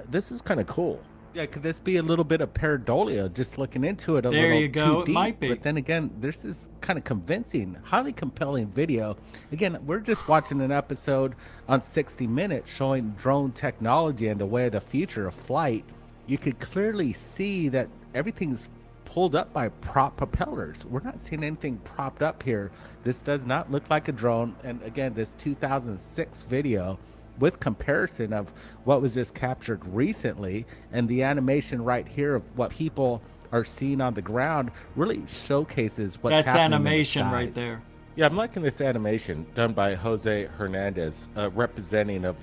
This is kind of cool. Yeah, could this be a little bit of pareidolia, just looking into it a there little you go. too deep? It might be. But then again, this is kind of convincing, highly compelling video. Again, we're just watching an episode on 60 Minutes showing drone technology and the way of the future of flight. You could clearly see that everything's pulled up by prop propellers. We're not seeing anything propped up here. This does not look like a drone. And again, this 2006 video with comparison of what was just captured recently, and the animation right here of what people are seeing on the ground really showcases what's happening. That's animation right there. Yeah, I'm liking this animation done by Jose Hernandez, representing of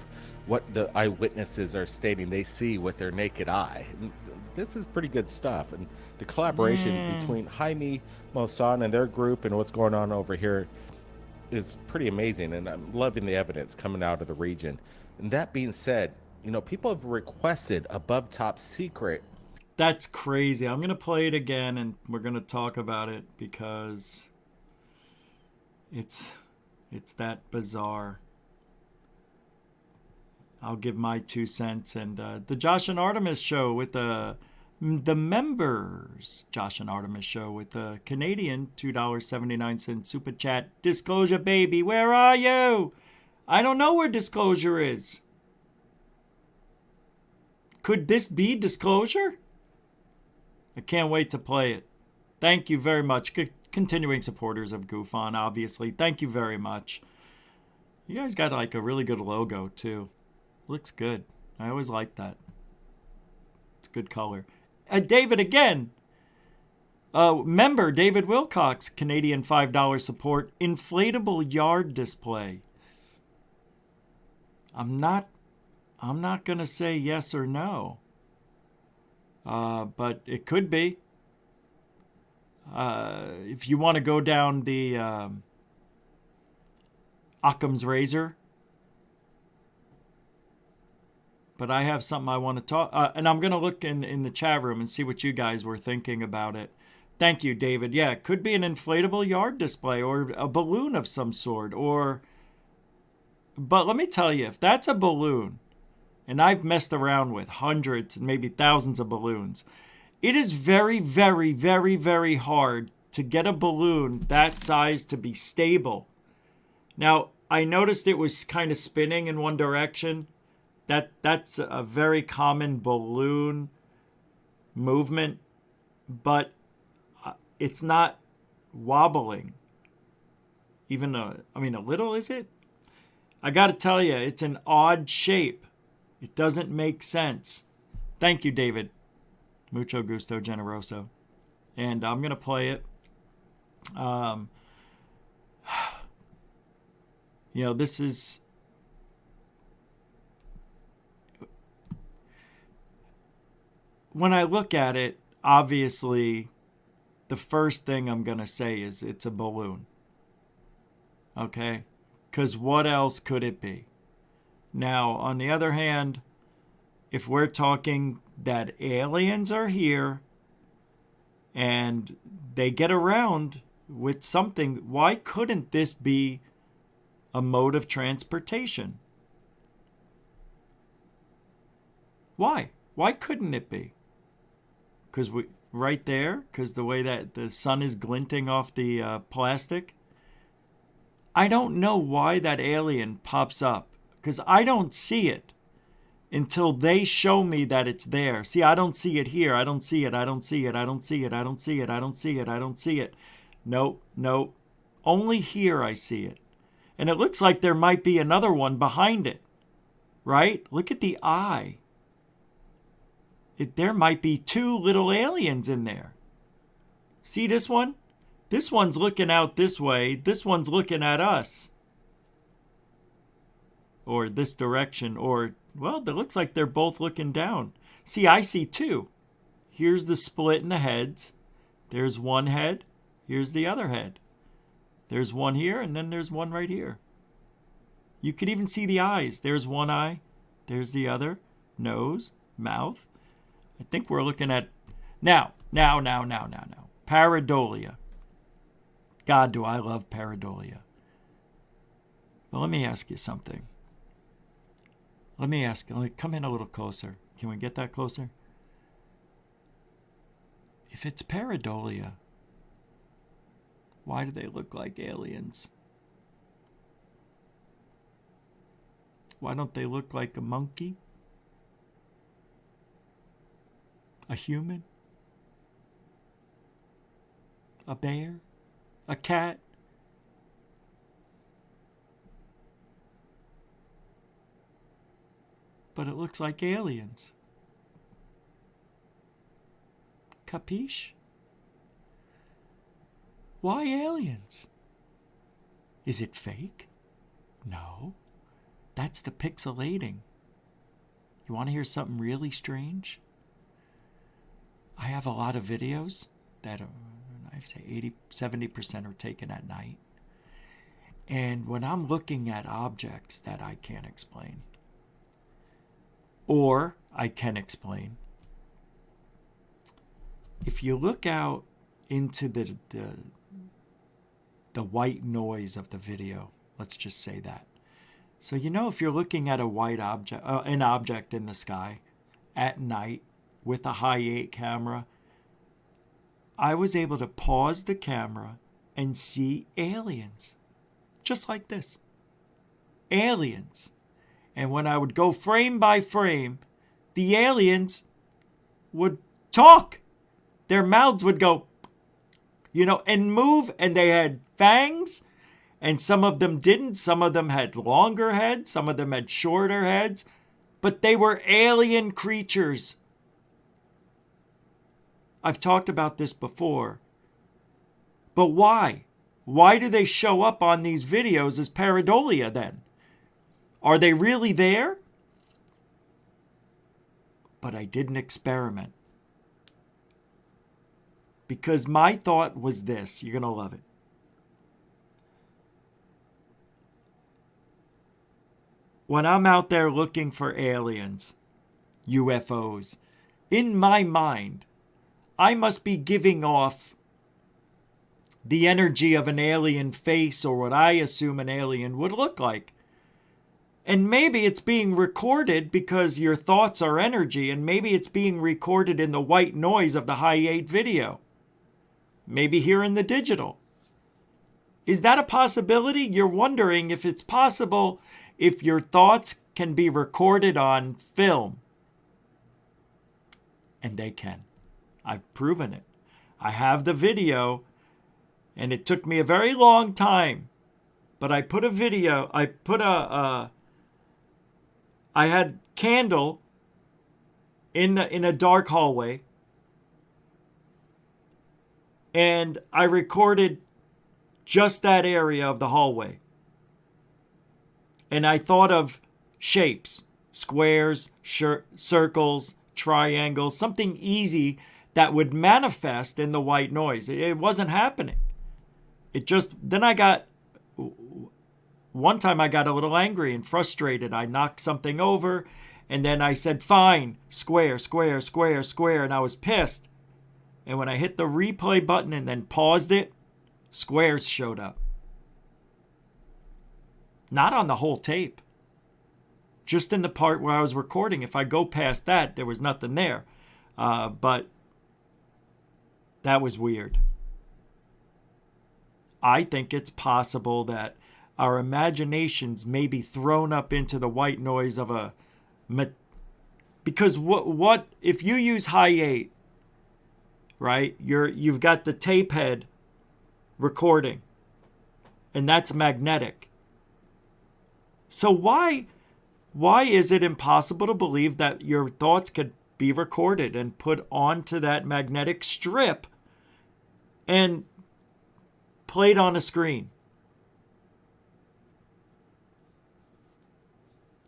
what the eyewitnesses are stating they see with their naked eye. And this is pretty good stuff, and the collaboration between Jaime Maussan and their group and what's going on over here is pretty amazing, and I'm loving the evidence coming out of the region. And that being said, people have requested above top secret. That's crazy. I'm gonna play it again, and we're gonna talk about it because it's that bizarre. I'll give my 2 cents, and the Josh and Artemis show with the members, Josh and Artemis show with the Canadian $2.79 super chat. Disclosure, baby, where are you? I don't know where Disclosure is. Could this be Disclosure? I can't wait to play it. Thank you very much. Continuing supporters of Goof On, obviously. Thank you very much. You guys got like a really good logo too. Looks good. I always like that. It's good color. David, again, Member David Wilcox, Canadian $5 support, inflatable yard display. I'm not going to say yes or no. But it could be. If you want to go down the Occam's razor. But I have something I want to talk, and I'm going to look in the chat room and see what you guys were thinking about it. Thank you, David. Yeah, it could be an inflatable yard display or a balloon of some sort. But let me tell you, if that's a balloon, and I've messed around with hundreds and maybe thousands of balloons, it is very, very, very, very hard to get a balloon that size to be stable. Now, I noticed it was kind of spinning in one direction. That's a very common balloon movement, but it's not wobbling. Even a little, is it? I got to tell you, it's an odd shape. It doesn't make sense. Thank you, David. Mucho gusto, generoso. And I'm going to play it. This is... When I look at it, obviously, the first thing I'm going to say is it's a balloon. Okay? Because what else could it be? Now, on the other hand, if we're talking that aliens are here and they get around with something, why couldn't this be a mode of transportation? Why? Why couldn't it be? Because right there, because the way that the sun is glinting off the plastic. I don't know why that alien pops up, because I don't see it until they show me that it's there. See, I don't see it here. I don't see it. I don't see it. I don't see it. I don't see it. I don't see it. I don't see it. Nope. Only here I see it. And it looks like there might be another one behind it. Right? Look at the eye. There might be two little aliens in there. See this one? This one's looking out this way. This one's looking at us. Or this direction. Or, well, it looks like they're both looking down. See, I see two. Here's the split in the heads. There's one head. Here's the other head. There's one here, and then there's one right here. You could even see the eyes. There's one eye. There's the other. Nose. Mouth. I think we're looking at... Now. Pareidolia. God, do I love pareidolia. But let me ask you something. Come in a little closer. Can we get that closer? If it's pareidolia, why do they look like aliens? Why don't they look like a monkey? A human? A bear? A cat? But it looks like aliens. Capiche? Why aliens? Is it fake? No. That's the pixelating. You want to hear something really strange? I have a lot of videos that are, I'd say 70% are taken at night. And when I'm looking at objects that I can't explain, or I can explain, if you look out into the white noise of the video, let's just say that. So if you're looking at a white object, an object in the sky at night with a high 8 camera, I was able to pause the camera and see aliens, just like this. Aliens. And when I would go frame by frame, the aliens would talk. Their mouths would go, and move, and they had fangs, and some of them didn't. Some of them had longer heads. Some of them had shorter heads. But they were alien creatures. I've talked about this before. But why? Why do they show up on these videos as pareidolia then? Are they really there? But I did an experiment. Because my thought was this. You're going to love it. When I'm out there looking for aliens, UFOs, in my mind, I must be giving off the energy of an alien face, or what I assume an alien would look like. And maybe it's being recorded because your thoughts are energy, and maybe it's being recorded in the white noise of the Hi8 video. Maybe here in the digital. Is that a possibility? You're wondering if it's possible if your thoughts can be recorded on film. And they can. I've proven it. I have the video, and it took me a very long time. But I put a video, I had candle in a dark hallway, and I recorded just that area of the hallway. And I thought of shapes, squares, circles, triangles, something easy that would manifest in the white noise. It wasn't happening. One time I got a little angry and frustrated. I knocked something over, and then I said, fine, square, square, square, square, and I was pissed. And when I hit the replay button and then paused it, squares showed up. Not on the whole tape. Just in the part where I was recording. If I go past that, there was nothing there. But that was weird. I think it's possible that our imaginations may be thrown up into the white noise of a... Because what if you use Hi8, right? You've got the tape head recording, and that's magnetic. So why is it impossible to believe that your thoughts could be recorded and put onto that magnetic strip and played on a screen?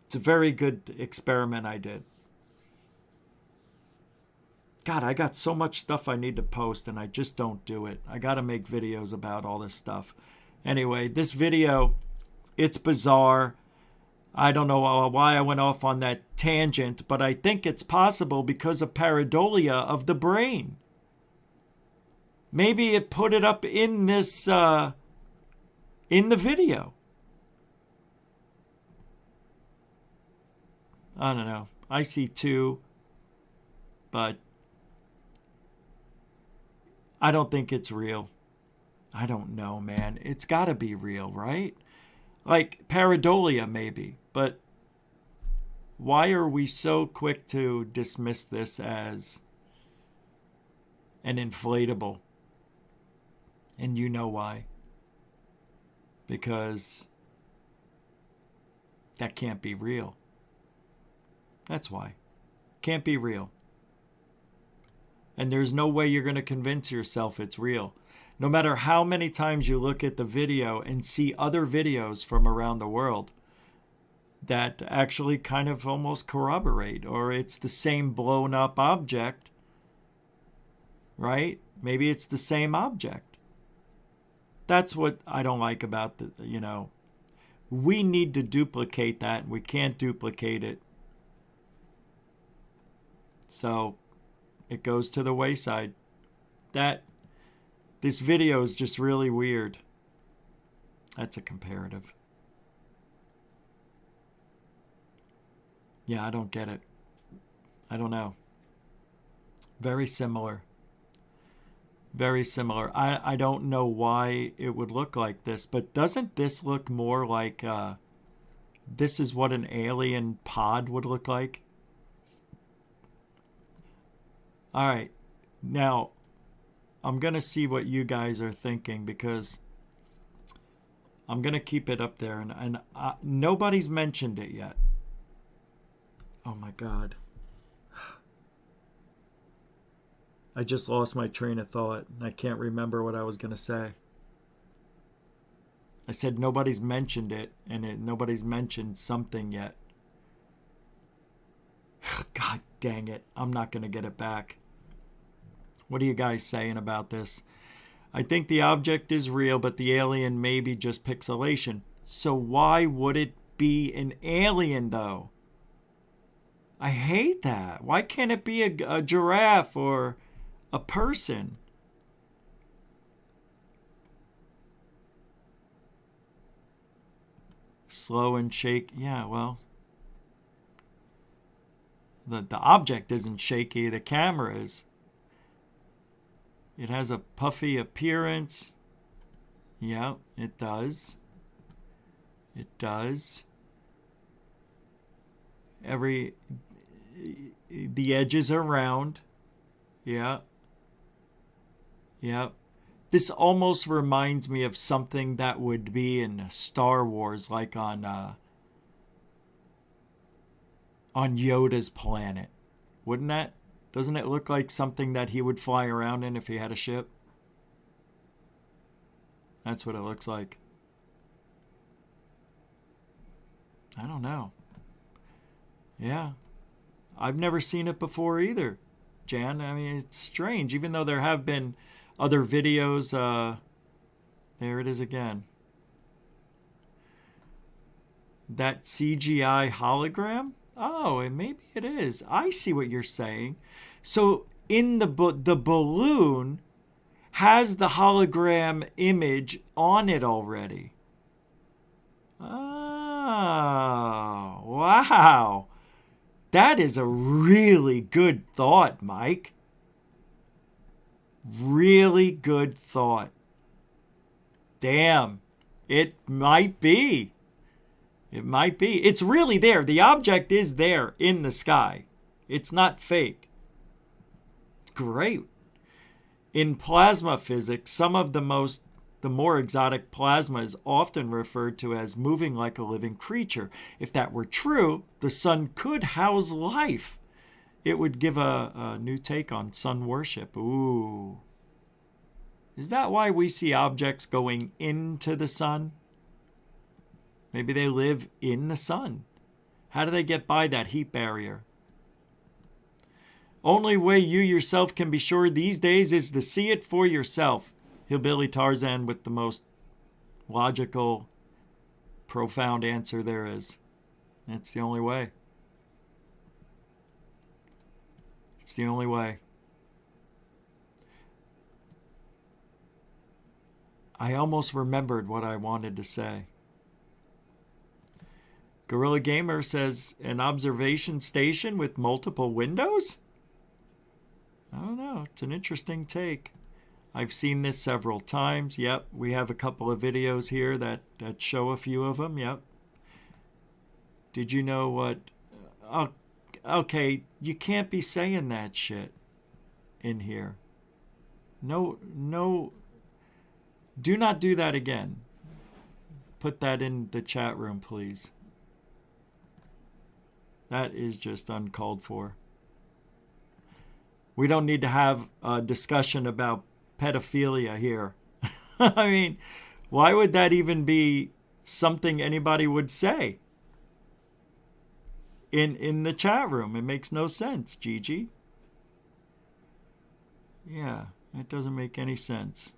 It's a very good experiment I did. God, I got so much stuff I need to post, and I just don't do it. I got to make videos about all this stuff. Anyway, this video, it's bizarre. I don't know why I went off on that tangent, but I think it's possible because of pareidolia of the brain. Maybe it put it up in this, in the video. I don't know. I see two, but I don't think it's real. I don't know, man. It's got to be real, right? Like pareidolia, maybe. But why are we so quick to dismiss this as an inflatable? And you know why. Because that can't be real. That's why. Can't be real. And there's no way you're going to convince yourself it's real. No matter how many times you look at the video and see other videos from around the world that actually kind of almost corroborate, or it's the same blown up object, right? Maybe it's the same object. That's what I don't like about we need to duplicate that, and we can't duplicate it. So it goes to the wayside. This video is just really weird. That's a comparative. Yeah, I don't get it. I don't know. Very similar. Very similar. I don't know why it would look like this, but doesn't this look more like this is what an alien pod would look like? All right. Now, I'm going to see what you guys are thinking, because I'm going to keep it up there, and nobody's mentioned it yet. Oh my God. I just lost my train of thought, and I can't remember what I was going to say. I said nobody's mentioned it, and nobody's mentioned something yet. God dang it. I'm not going to get it back. What are you guys saying about this? I think the object is real, but the alien may be just pixelation. So why would it be an alien, though? I hate that. Why can't it be a giraffe or a person? Slow and shake. Yeah, well, the object isn't shaky. The camera is. It has a puffy appearance. Yeah, it does. It does. The edges are round. Yeah. Yeah. This almost reminds me of something that would be in Star Wars, like on Yoda's planet. Wouldn't that? Doesn't it look like something that he would fly around in if he had a ship? That's what it looks like. I don't know. Yeah. I've never seen it before either, Jan. I mean, it's strange. Even though there have been other videos. There it is again. That CGI hologram? Oh, and maybe it is. I see what you're saying. So in the balloon has the hologram image on it already. Oh, wow. That is a really good thought, Mike. Really good thought. Damn. It might be. It might be. It's really there. The object is there in the sky. It's not fake. Great. In plasma physics, some of the more exotic plasma is often referred to as moving like a living creature. If that were true, the sun could house life. It would give a new take on sun worship. Ooh. Is that why we see objects going into the sun? Maybe they live in the sun. How do they get by that heat barrier? Only way you yourself can be sure these days is to see it for yourself. Hillbilly Tarzan with the most logical, profound answer there is. That's the only way. It's the only way. I almost remembered what I wanted to say. Gorilla Gamer says, an observation station with multiple windows? I don't know. It's an interesting take. I've seen this several times. Yep, we have a couple of videos here that show a few of them. Yep. Did you know what? Okay, you can't be saying that shit in here. No. Do not do that again. Put that in the chat room, please. That is just uncalled for. We don't need to have a discussion about pedophilia here. I mean, why would that even be something anybody would say in the chat room? It makes no sense, Gigi. Yeah, it doesn't make any sense.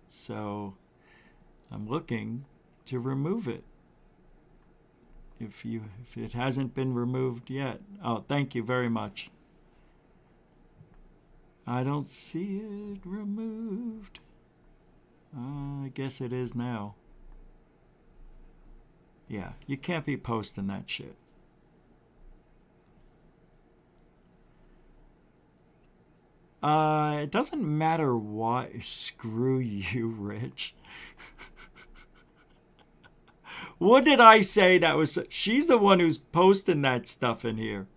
So I'm looking to remove it. If it hasn't been removed yet. Oh, thank you very much. I don't see it removed. I guess it is now. Yeah, you can't be posting that shit. It doesn't matter why. Screw you, Rich. What did I say that was... She's the one who's posting that stuff in here.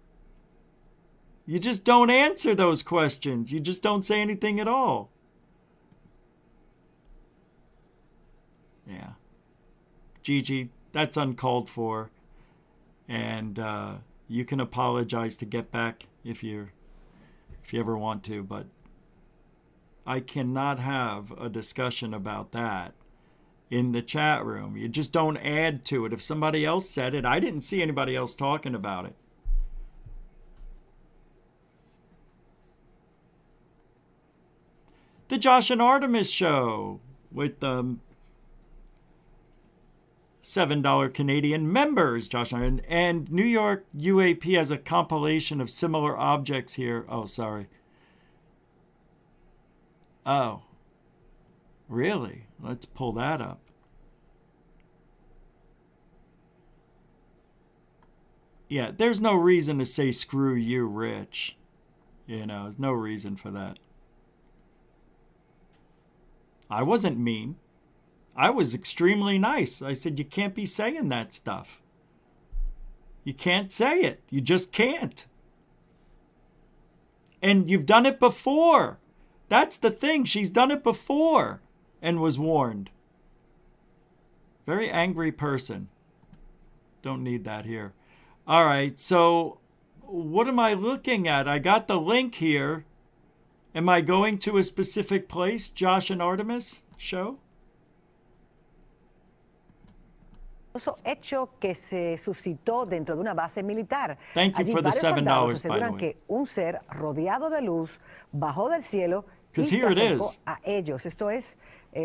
You just don't answer those questions. You just don't say anything at all. Yeah. Gigi, that's uncalled for. And you can apologize to get back if you're if you ever want to, but I cannot have a discussion about that in the chat room. You just don't add to it. If somebody else said it, I didn't see anybody else talking about it. The Josh and Artemis show with $7 Canadian members, Josh and New York UAP has a compilation of similar objects here. Oh, sorry. Oh, really? Let's pull that up. Yeah, there's no reason to say screw you, Rich. You know, there's no reason for that. I wasn't mean. I was extremely nice. I said, you can't be saying that stuff. You can't say it. You just can't. And you've done it before. That's the thing. She's done it before and was warned. Very angry person. Don't need that here. All right, so what am I looking at? I got the link here. Am I going to a specific place? Josh and Artemis show? Hecho que se suscitó dentro de una base militar. Thank you Allí for the varios $7, soldados by the aseguran way. que un ser rodeado de luz bajó del cielo y 'Cause se here it acercó is. a ellos. Esto es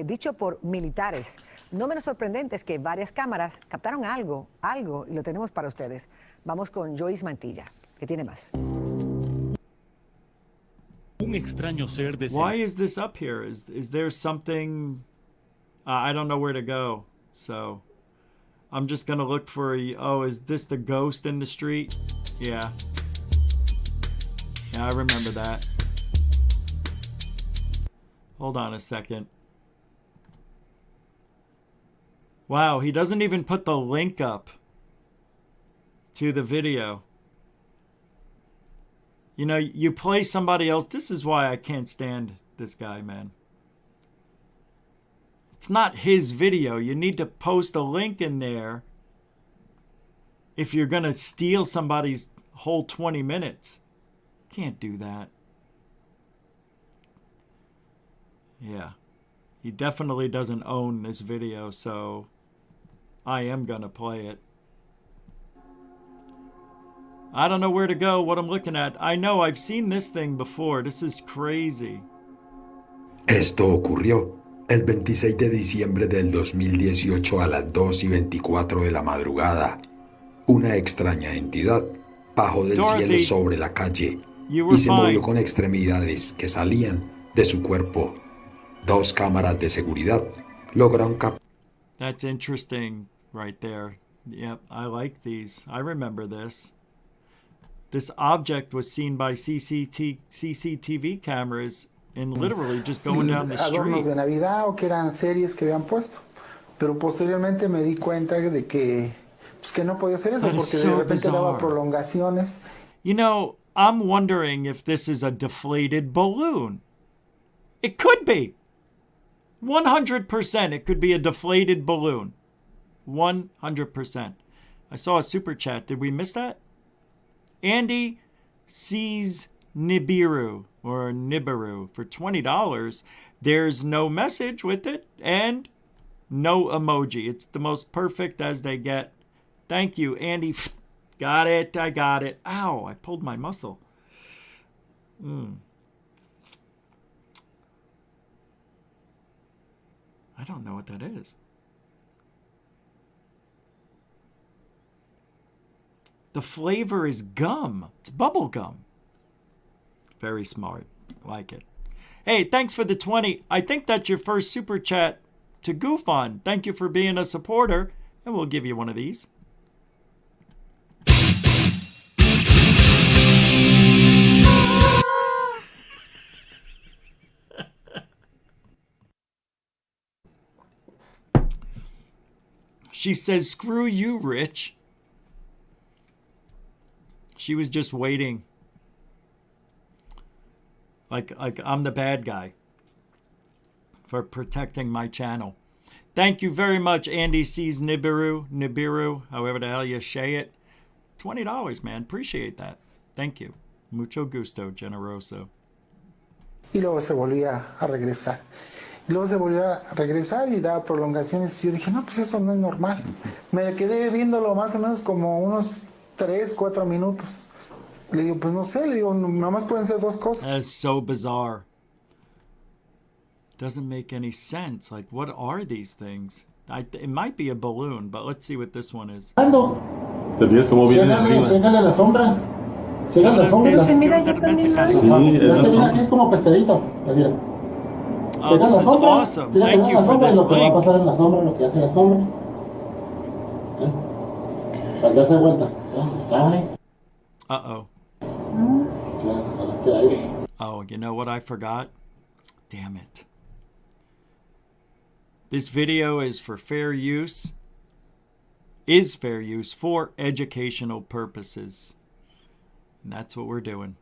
dicho por militares. No menos sorprendente es que varias cámaras captaron algo, y lo tenemos para ustedes. Vamos con Joyce Mantilla, que tiene más. Un extraño ser de Why is this up here? Is there something? I don't know where to go, so I'm just gonna look for a. Oh, is this the ghost in the street? Yeah. Yeah, I remember that. Hold on a second. Wow, he doesn't even put the link up to the video. You know, you play somebody else. This is why I can't stand this guy, man. It's not his video. You need to post a link in there if you're going to steal somebody's whole 20 minutes. Can't do that. Yeah. He definitely doesn't own this video, so I am going to play it. I don't know where to go, what I'm looking at. I know I've seen this thing before. This is crazy. Esto ocurrió el 26 de diciembre del 2018 a las 2:24 de la madrugada. Una extraña entidad bajó del cielo sobre la calle y se movió con extremidades que salían de su cuerpo. Dos cámaras de seguridad lograron captar. That's interesting right there. Yep, I like these. I remember this. This object was seen by CCTV cameras and literally just going down the Adornos street. de Navidad o que eran series que habían puesto. Pero posteriormente me di cuenta de que, pues que no podía hacer eso That is porque so de repente daba bizarre. prolongaciones. You know, I'm wondering if this is a deflated balloon. It could be. 100% it could be a deflated balloon. 100%. I saw a super chat. Did we miss that? Andy sees Nibiru or Nibiru for $20. There's no message with it and no emoji. It's the most perfect as they get. Thank you, Andy. Got it. I got it. Ow, I pulled my muscle. I don't know what that is. The flavor is gum. It's bubble gum. Very smart. Like it. Hey, thanks for the 20. I think that's your first super chat to goof on. Thank you for being a supporter, and we'll give you one of these. She says, screw you, Rich. She was just waiting. Like I'm the bad guy for protecting my channel. Thank you very much, Andy sees Nibiru, however the hell you say it. $20, man. Appreciate that. Thank you. Mucho gusto, generoso. Y luego se volvía a regresar. Y luego se volvió a regresar y daba prolongaciones. Y yo dije, no, pues eso no es normal. Me quedé viéndolo más o menos como unos 3, 4 minutos. Le digo, pues no sé, le digo, nada más pueden ser dos cosas. That is so bizarre. Doesn't make any sense. Like, what are these things? It might be a balloon, but let's see what this one is. Te ves como viene arriba. Ségale la sombra. Ségale la sombra. Sí, así como pescadito. Mira. Oh, this is awesome. Thank you for this link. Lo que va a pasar en la sombra, lo que hace la sombra. Para darse vuelta. Uh-oh. Oh, you know what I forgot? Damn it. This video is for fair use. Is fair use for educational purposes. And that's what we're doing.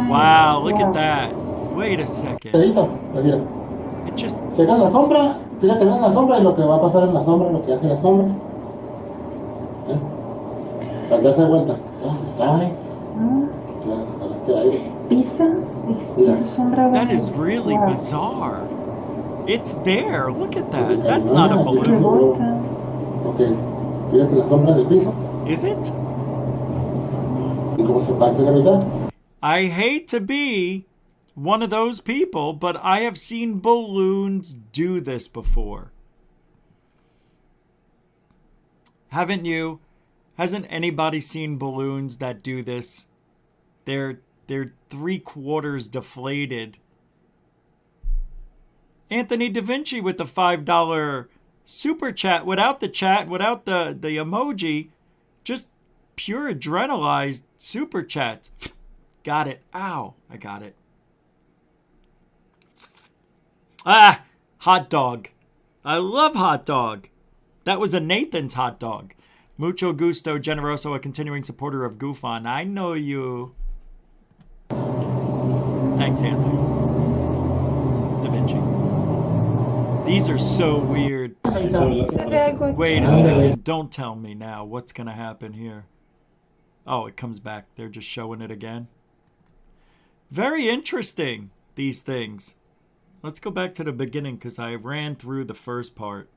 Wow, look at that. Wait a second. It just... Llega la sombra, fíjate, ves la sombra y lo que va a pasar en la sombra, lo que hace la sombra. Para darse vuelta. That is really bizarre. It's there. Look at that. That's not a balloon. Okay. Fíjate la sombra del piso. Is it? ¿Y cómo se parte la mitad? I hate to be one of those people, but I have seen balloons do this before. Haven't you? Hasn't anybody seen balloons that do this? They're 3/4 deflated. Anthony Da Vinci with the $5 super chat, without the emoji, just pure adrenalized super chat. Got it. Ow, I got it. Ah, hot dog. I love hot dog. That was a Nathan's hot dog. Mucho gusto, generoso, a continuing supporter of GoofOn. I know you. Thanks, Anthony. Da Vinci. These are so weird. Wait a second. Don't tell me now what's going to happen here. Oh, it comes back. They're just showing it again. Very interesting, these things. Let's go back to the beginning because I ran through the first part.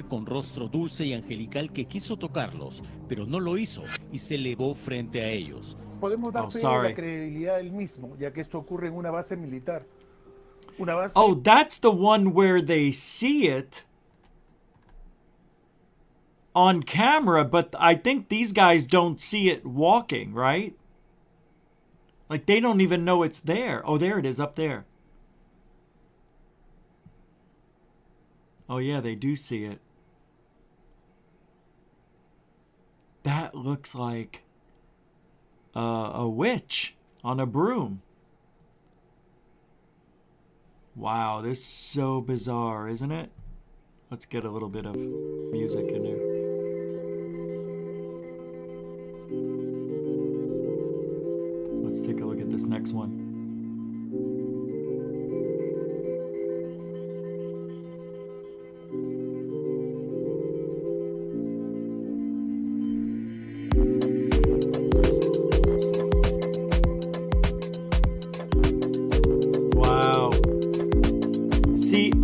Con rostro dulce y angelical que quiso tocarlos, pero no lo hizo y se elevó frente a ellos. Podemos dar fe a la credibilidad del mismo, ya que esto ocurre en una base militar. Una base... Oh, that's the one where they see it on camera, but I think these guys don't see it walking, right? Like, they don't even know it's there. Oh, there it is, up there. Oh, yeah, they do see it. That looks like a witch on a broom. Wow, this is so bizarre, isn't it? Let's get a little bit of music in here. Let's take a look at this next one.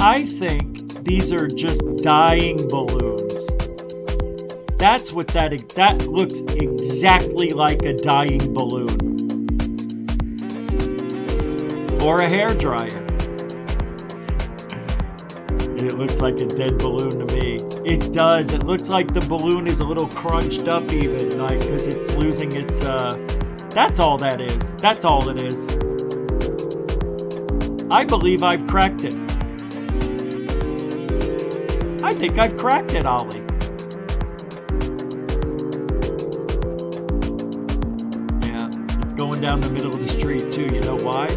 I think these are just dying balloons. That's what that looks exactly like a dying balloon. Or a hairdryer. It looks like a dead balloon to me. It does. It looks like the balloon is a little crunched up even, like, because it's losing its, that's all that is. That's all it is. I believe I've cracked it. I think I've cracked it, Ollie. Yeah, it's going down the middle of the street too. You know why?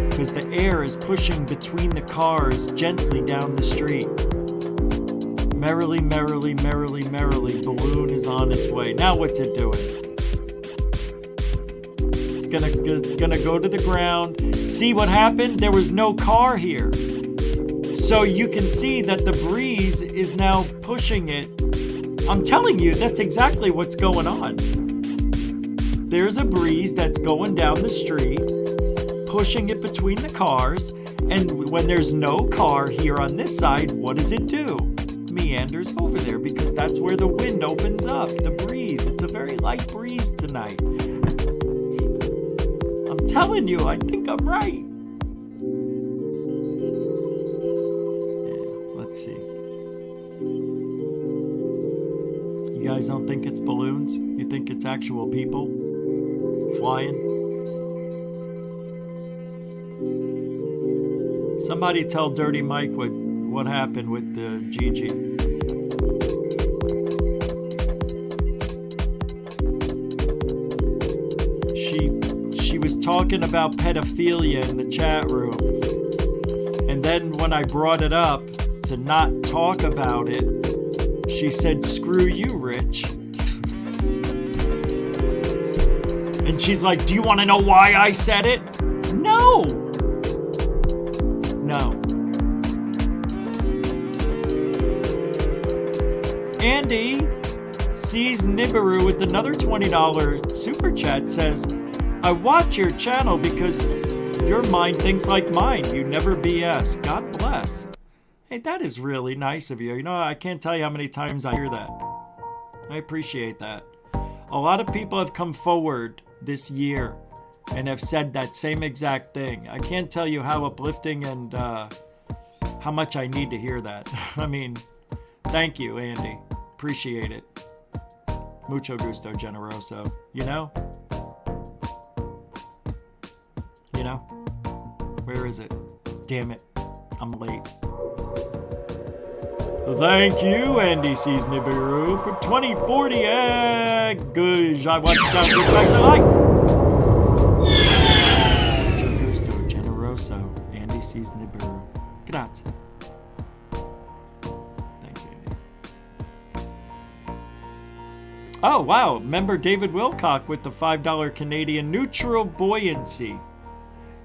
Because the air is pushing between the cars gently down the street. Merrily, merrily, merrily, merrily, balloon is on its way. Now what's it doing? It's gonna go to the ground. See what happened? There was no car here. So you can see that the breeze is now pushing it. I'm telling you, that's exactly what's going on. there's a breeze that's going down the street, pushing it between the cars, and when there's no car here on this side, what does it do? Meanders over there because that's where the wind opens up, the breeze. It's a very light breeze tonight. I'm telling you, I think I'm right. Yeah, let's see. You guys don't think it's balloons? You think it's actual people flying? Somebody tell Dirty Mike what happened with the Gigi. She was talking about pedophilia in the chat room. And then when I brought it up to not talk about it, she said, "Screw you, Rich." And she's like, "Do you want to know why I said it?" No. No. Andy sees Nibiru with another $20 super chat says, "I watch your channel because your mind thinks like mine. You never BS. God bless." Hey, that is really nice of you. You know, I can't tell you how many times I hear that. I appreciate that. A lot of people have come forward this year and have said that same exact thing. I can't tell you how uplifting and how much I need to hear that. I mean, thank you, Andy. Appreciate it. Mucho gusto, generoso. You know? You know? Where is it? Damn it. I'm late. Thank you, Andy sees Nibiru, for 2040 Gush. I want to jump back to light. Mucho gusto, generoso. Andy sees Nibiru. Grazie. Thanks, Andy. Oh, wow. Member David Wilcock with the $5 Canadian neutral buoyancy.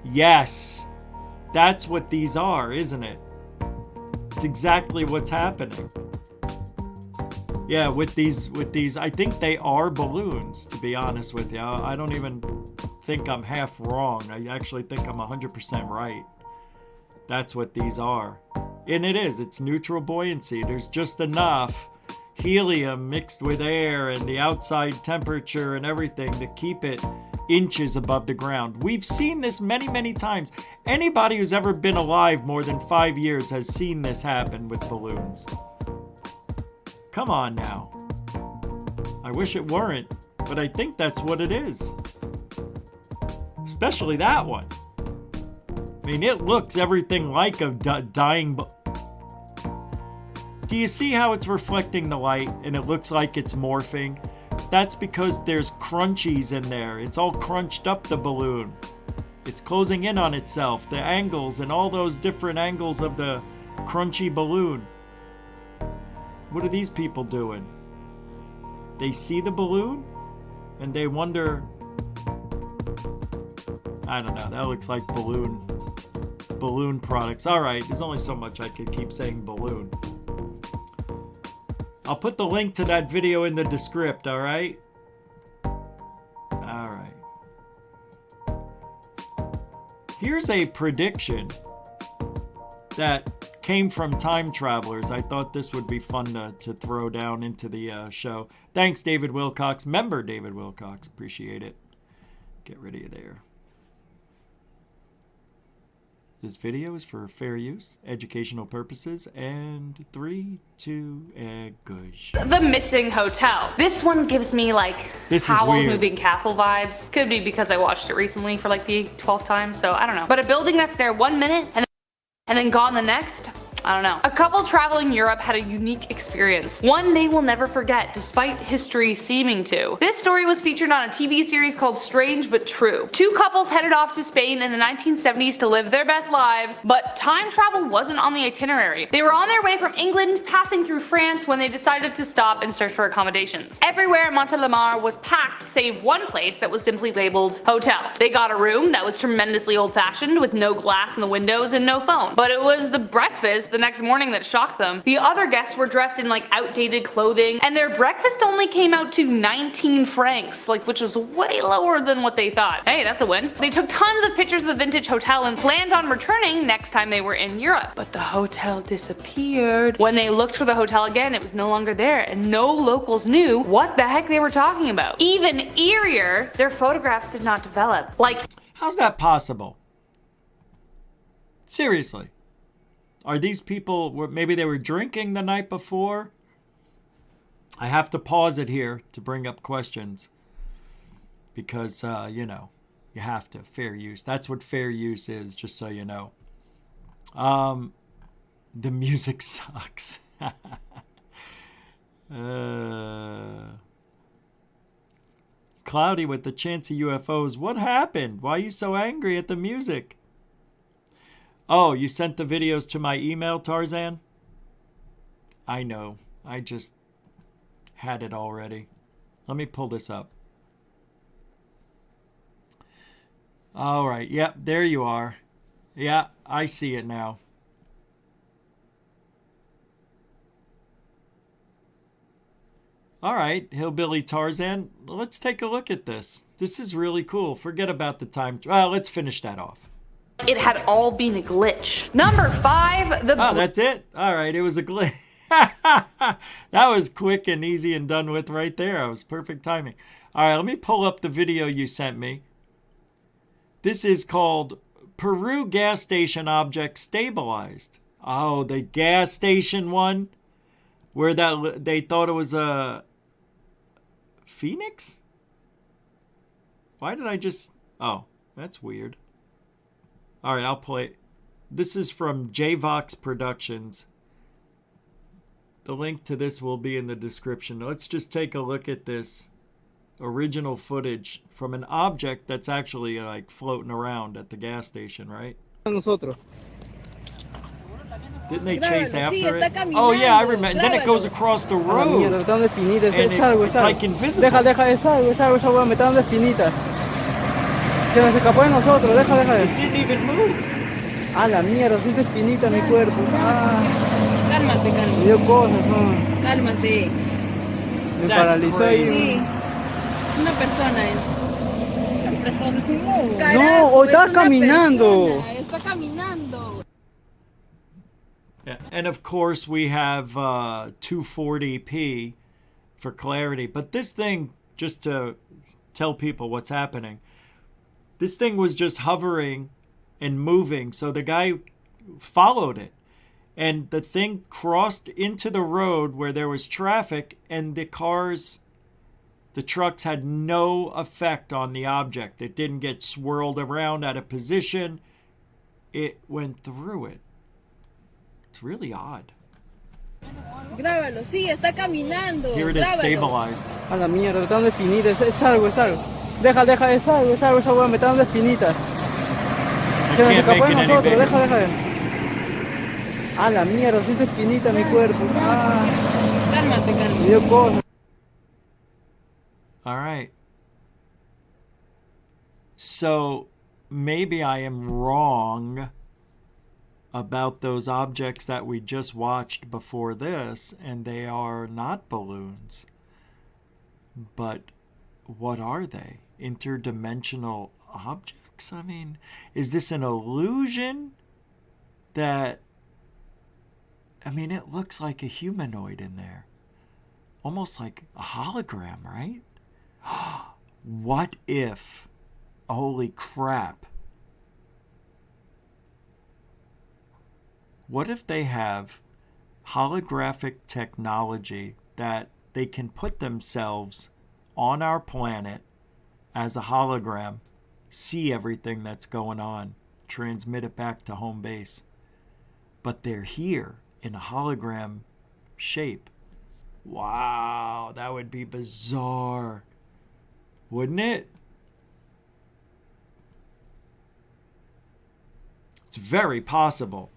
Yes. That's what these are, isn't it? It's exactly what's happening. Yeah, with these, I think they are balloons, to be honest with you. I don't even think I'm half wrong. I actually think I'm 100% right. That's what these are. And it is, it's neutral buoyancy. There's just enough helium mixed with air and the outside temperature and everything to keep it inches above the ground. We've seen this many, many times. Anybody who's ever been alive more than 5 years has seen this happen with balloons. Come on now. I wish it weren't, but I think that's what it is. Especially that one. I mean, it looks everything like a dying. Do you see how it's reflecting the light and it looks like it's morphing? That's because there's crunchies in there. It's all crunched up, the balloon. It's closing in on itself. The angles and all those different angles of the crunchy balloon. What are these people doing? They see the balloon and they wonder, I don't know, that looks like balloon products. All right, there's only so much I could keep saying balloon. I'll put the link to that video in the descript, all right? All right. Here's a prediction that came from time travelers. I thought this would be fun to throw down into the show. Thanks, David Wilcox. Member David Wilcox. Appreciate it. Get rid of you there. This video is for fair use, educational purposes, and 3, 2, and gush. The Missing Hotel. This one gives me like Howl's Moving Castle vibes. Could be because I watched it recently for like the 12th time, so I don't know. But a building that's there 1 minute and then gone the next? I don't know. A couple traveling Europe had a unique experience. One they will never forget, despite history seeming to. This story was featured on a TV series called Strange But True. Two couples headed off to Spain in the 1970s to live their best lives, but time travel wasn't on the itinerary. They were on their way from England, passing through France, when they decided to stop and search for accommodations. Everywhere in Montelimar was packed, save one place that was simply labeled hotel. They got a room that was tremendously old-fashioned, with no glass in the windows and no phone. But it was the breakfast the next morning that shocked them. The other guests were dressed in like outdated clothing, and their breakfast only came out to 19 francs, like which was way lower than what they thought. Hey, that's a win. They took tons of pictures of the vintage hotel and planned on returning next time they were in Europe. But the hotel disappeared. When they looked for the hotel again, it was no longer there, and no locals knew what the heck they were talking about. Even eerier, their photographs did not develop. Like, how's that possible? Seriously. Are these people, maybe they were drinking the night before? I have to pause it here to bring up questions. Because, you know, you have to. Fair use. That's what fair use is, just so you know. The music sucks. Cloudy with the chance of UFOs. What happened? Why are you so angry at the music? Oh, you sent the videos to my email, Tarzan? I know. I just had it already. Let me pull this up. All right. Yep, there you are. Yeah, I see it now. All right, Hillbilly Tarzan, let's take a look at this. This is really cool. Forget about the time. Well, let's finish that off. it had all been a glitch. Number 5, the... Oh, that's it? All right, it was a glitch. That was quick and easy and done with right there. It was perfect timing. All right, let me pull up the video you sent me. This is called Peru Gas Station Object Stabilized. Oh, the gas station one? Where that they thought it was a... Phoenix? Why did I just... Oh, that's weird. All right, I'll play. This is from JVox Productions. The link to this will be in the description. Let's just take a look at this original footage from an object that's actually like floating around at the gas station, right? Nosotros. Didn't they chase after it? Oh yeah, I remember. And then it goes across the road. And it's like invisible. Deja, es algo, esa hueá me está dando espinitas. Se nos escapó de nosotros, deja. It didn't even move. Ah, la mierda, siento espinita en mi cuerpo. Cálmate. Me dio cosas, no. Cálmate. Me paralizó ahí. Sí. Es una persona, Una persona, es un carajo, no, o está caminando. Está caminando. Yeah. And of course we have 240p for clarity. But this thing, just to tell people what's happening, this thing was just hovering and moving. So the guy followed it. And the thing crossed into the road where there was traffic, and the trucks had no effect on the object. It didn't get swirled around out of position. It went through it. It's really odd. Grábalo, sí, está caminando. Here it is, stabilized. A la mierda, me está dando espinitas, es algo. Deja, es algo, esa hueá me está dando espinitas. Se nos escapó de nosotros, deja. A la mierda, siento espinita en mi cuerpo. Cálmate. Me dio cosas. All right. So maybe I am wrong about those objects that we just watched before this, and they are not balloons. But what are they? Interdimensional objects? I mean, is this an illusion that... I mean, it looks like a humanoid in there. Almost like a hologram, right? What if... Holy crap. What if they have holographic technology that they can put themselves on our planet as a hologram, see everything that's going on, transmit it back to home base, but they're here in a hologram shape? Wow, that would be bizarre, wouldn't it? It's very possible.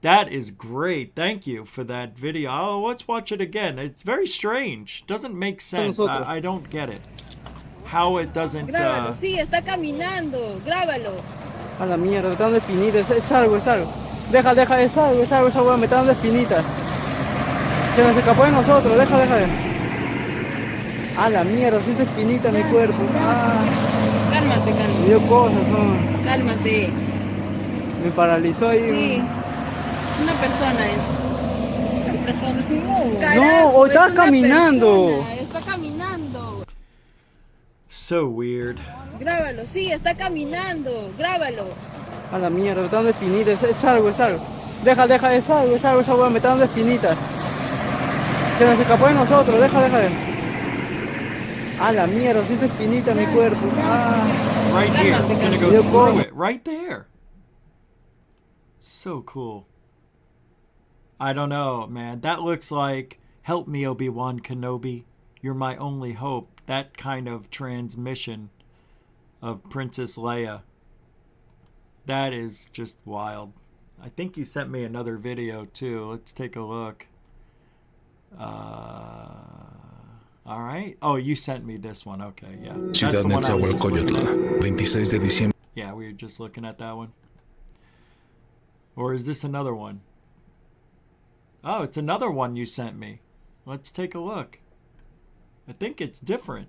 That is great. Thank you for that video. Oh, let's watch it again. It's very strange. Doesn't make sense. I don't get it. How it doesn't... Sí, está caminando. Grábalo. A la mierda, me está dando espinitas, es algo. Deja, es algo, esa hueá me está dando espinitas. Se nos escapó de nosotros, deja. Ah, la mierda, siento espinita en mi cuerpo. Ah. Cálmate. Me dio cosas, ¿no? Cálmate. Me paralizó ahí. Sí. Es una persona, Una persona, es un lobo. No, estaba caminando. Está caminando. So weird. Grábalo, sí, está caminando. Grábalo. A la mierda, me está dando espinitas. Es algo. Deja, es algo, esa hueá me está dando espinitas. Se nos escapó de nosotros, deja. Ah, la mierda, siento espinita en mi cuerpo. Ah. Right here, it's gonna go through it. Right there. So cool. I don't know, man. That looks like, help me, Obi-Wan Kenobi. You're my only hope. That kind of transmission of Princess Leia. That is just wild. I think you sent me another video too. Let's take a look. All right. Oh, you sent me this one. Okay, yeah. That's the one I was just looking at. 26 de diciembre. Yeah, we were just looking at that one. Or is this another one? Oh, it's another one you sent me. Let's take a look. I think it's different.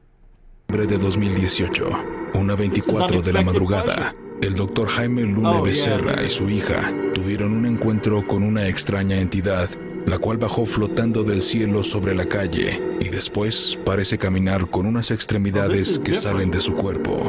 De 2018, una 24 de la madrugada, el doctor Jaime Lune Becerra y su hija tuvieron un encuentro con una extraña entidad, la cual bajó flotando del cielo sobre la calle y después parece caminar con unas extremidades que salen de su cuerpo.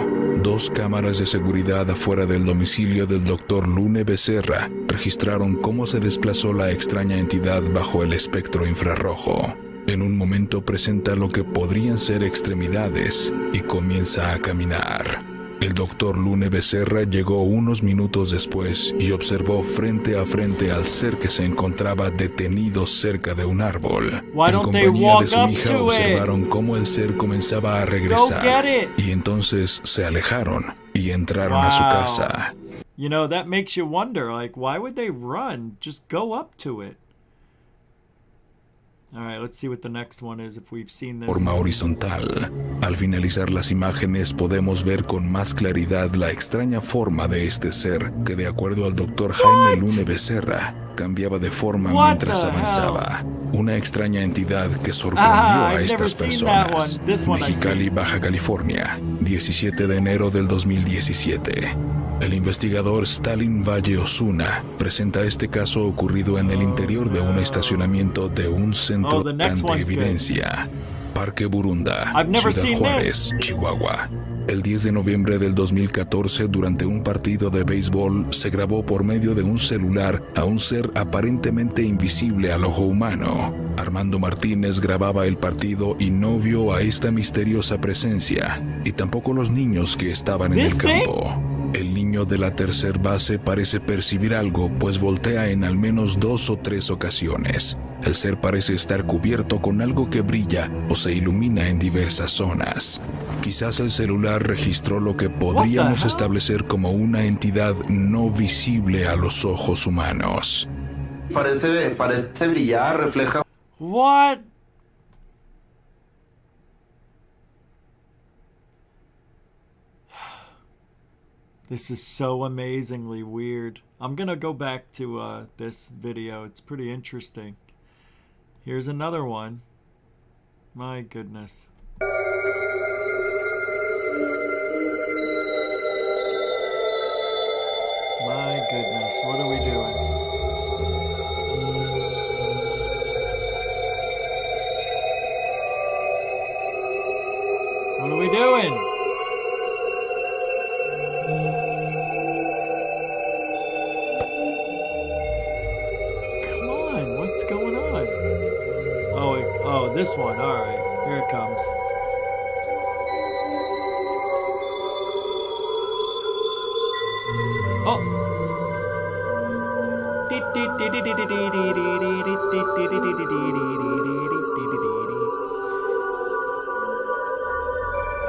2 cámaras de seguridad afuera del domicilio del doctor Lune Becerra registraron cómo se desplazó la extraña entidad bajo el espectro infrarrojo. En un momento presenta lo que podrían ser extremidades y comienza a caminar. El doctor Lune Becerra llegó unos minutos después y observó frente a frente al ser que se encontraba detenido cerca de un árbol. En compañía de su hija observaron cómo el ser comenzaba a regresar y entonces se alejaron y entraron a su casa. You know, that makes you wonder, like, why would they run? Just go up to it. All right, let's see what the next one is, if we've seen this. Forma horizontal. Al finalizar las imágenes podemos ver con más claridad la extraña forma de este ser que, de acuerdo al doctor Jaime Lune Becerra, cambiaba de forma mientras avanzaba. Una extraña entidad que sorprendió a estas personas. Mexicali, Baja California, 17 de enero del 2017. El investigador Stalin Valle Osuna presenta este caso ocurrido en el interior de un estacionamiento de un centro de evidencia. Parque Burunda, Ciudad Juárez, Chihuahua. El 10 de noviembre del 2014, durante un partido de béisbol, se grabó por medio de un celular a un ser aparentemente invisible al ojo humano. Armando Martínez grababa el partido y no vio a esta misteriosa presencia, y tampoco los niños que estaban en el campo. El niño de la tercer base parece percibir algo, pues voltea en al menos 2 o 3 ocasiones. El ser parece estar cubierto con algo que brilla o se ilumina en diversas zonas. Quizás el celular registró lo que podríamos establecer como una entidad no visible a los ojos humanos. Parece brillar, refleja. What? This is so amazingly weird. I'm gonna go back to this video. It's pretty interesting. Here's another one. My goodness. My goodness, what are we doing? What are we doing? Oh, this one. All right. Here it comes. Oh.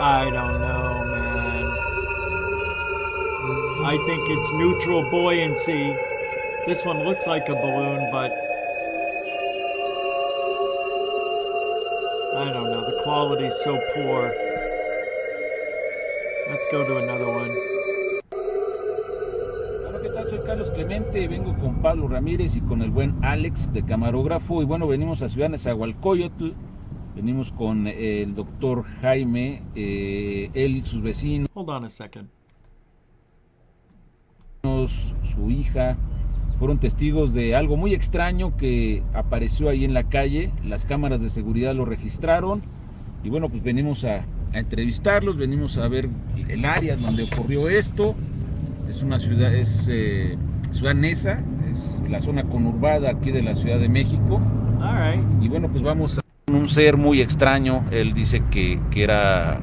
I don't know, man. I think it's neutral buoyancy. This one looks like a balloon, but I don't know, the quality's so poor. Let's go to another one. Carlos Clemente, vengo con Pablo Ramírez y con el buen Alex de camarógrafo. Y bueno, venimos a Ciudad Nezahualcóyotl. Venimos con el doctor Jaime, él, sus vecinos. Hold on a second. Su hija fueron testigos de algo muy extraño que apareció ahí en la calle. Las cámaras de seguridad lo registraron. Y bueno, pues venimos a entrevistarlos, venimos a ver el área donde ocurrió esto. Es una ciudad, Ciudad Neza, es la zona conurbada aquí de la Ciudad de México. All right. Y bueno, pues vamos a un ser muy extraño. Él dice que era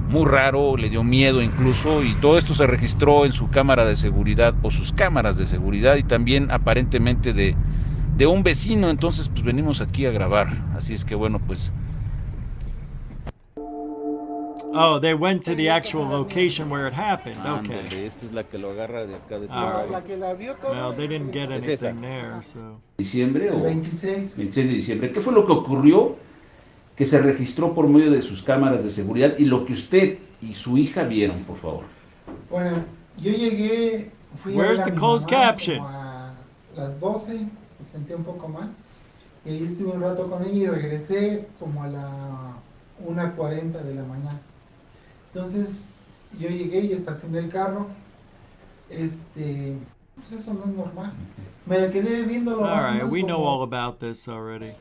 muy raro, le dio miedo incluso, y todo esto se registró en su cámara de seguridad o sus cámaras de seguridad y también aparentemente de un vecino. Entonces pues venimos aquí a grabar, así es que bueno, pues. Oh, they went to the actual location where it happened. Okay. Ándale, esta es la que lo agarra de acá de La que la vio todo. Well, they didn't get anything there, so. ¿Diciembre o 26 de diciembre? ¿Qué fue lo que ocurrió que se registró por medio de sus cámaras de seguridad y lo que usted y su hija vieron, por favor? Bueno, yo llegué, fui Where's a ver the a mi closed mamá caption? como a las 12, me senté un poco mal, y ahí estuve un rato con ella y regresé como a la 1:40 de la mañana. Entonces, yo llegué y estacioné el carro, pues eso no es normal. Me la quedé viendo lo All más o right, menos we know como all about this already.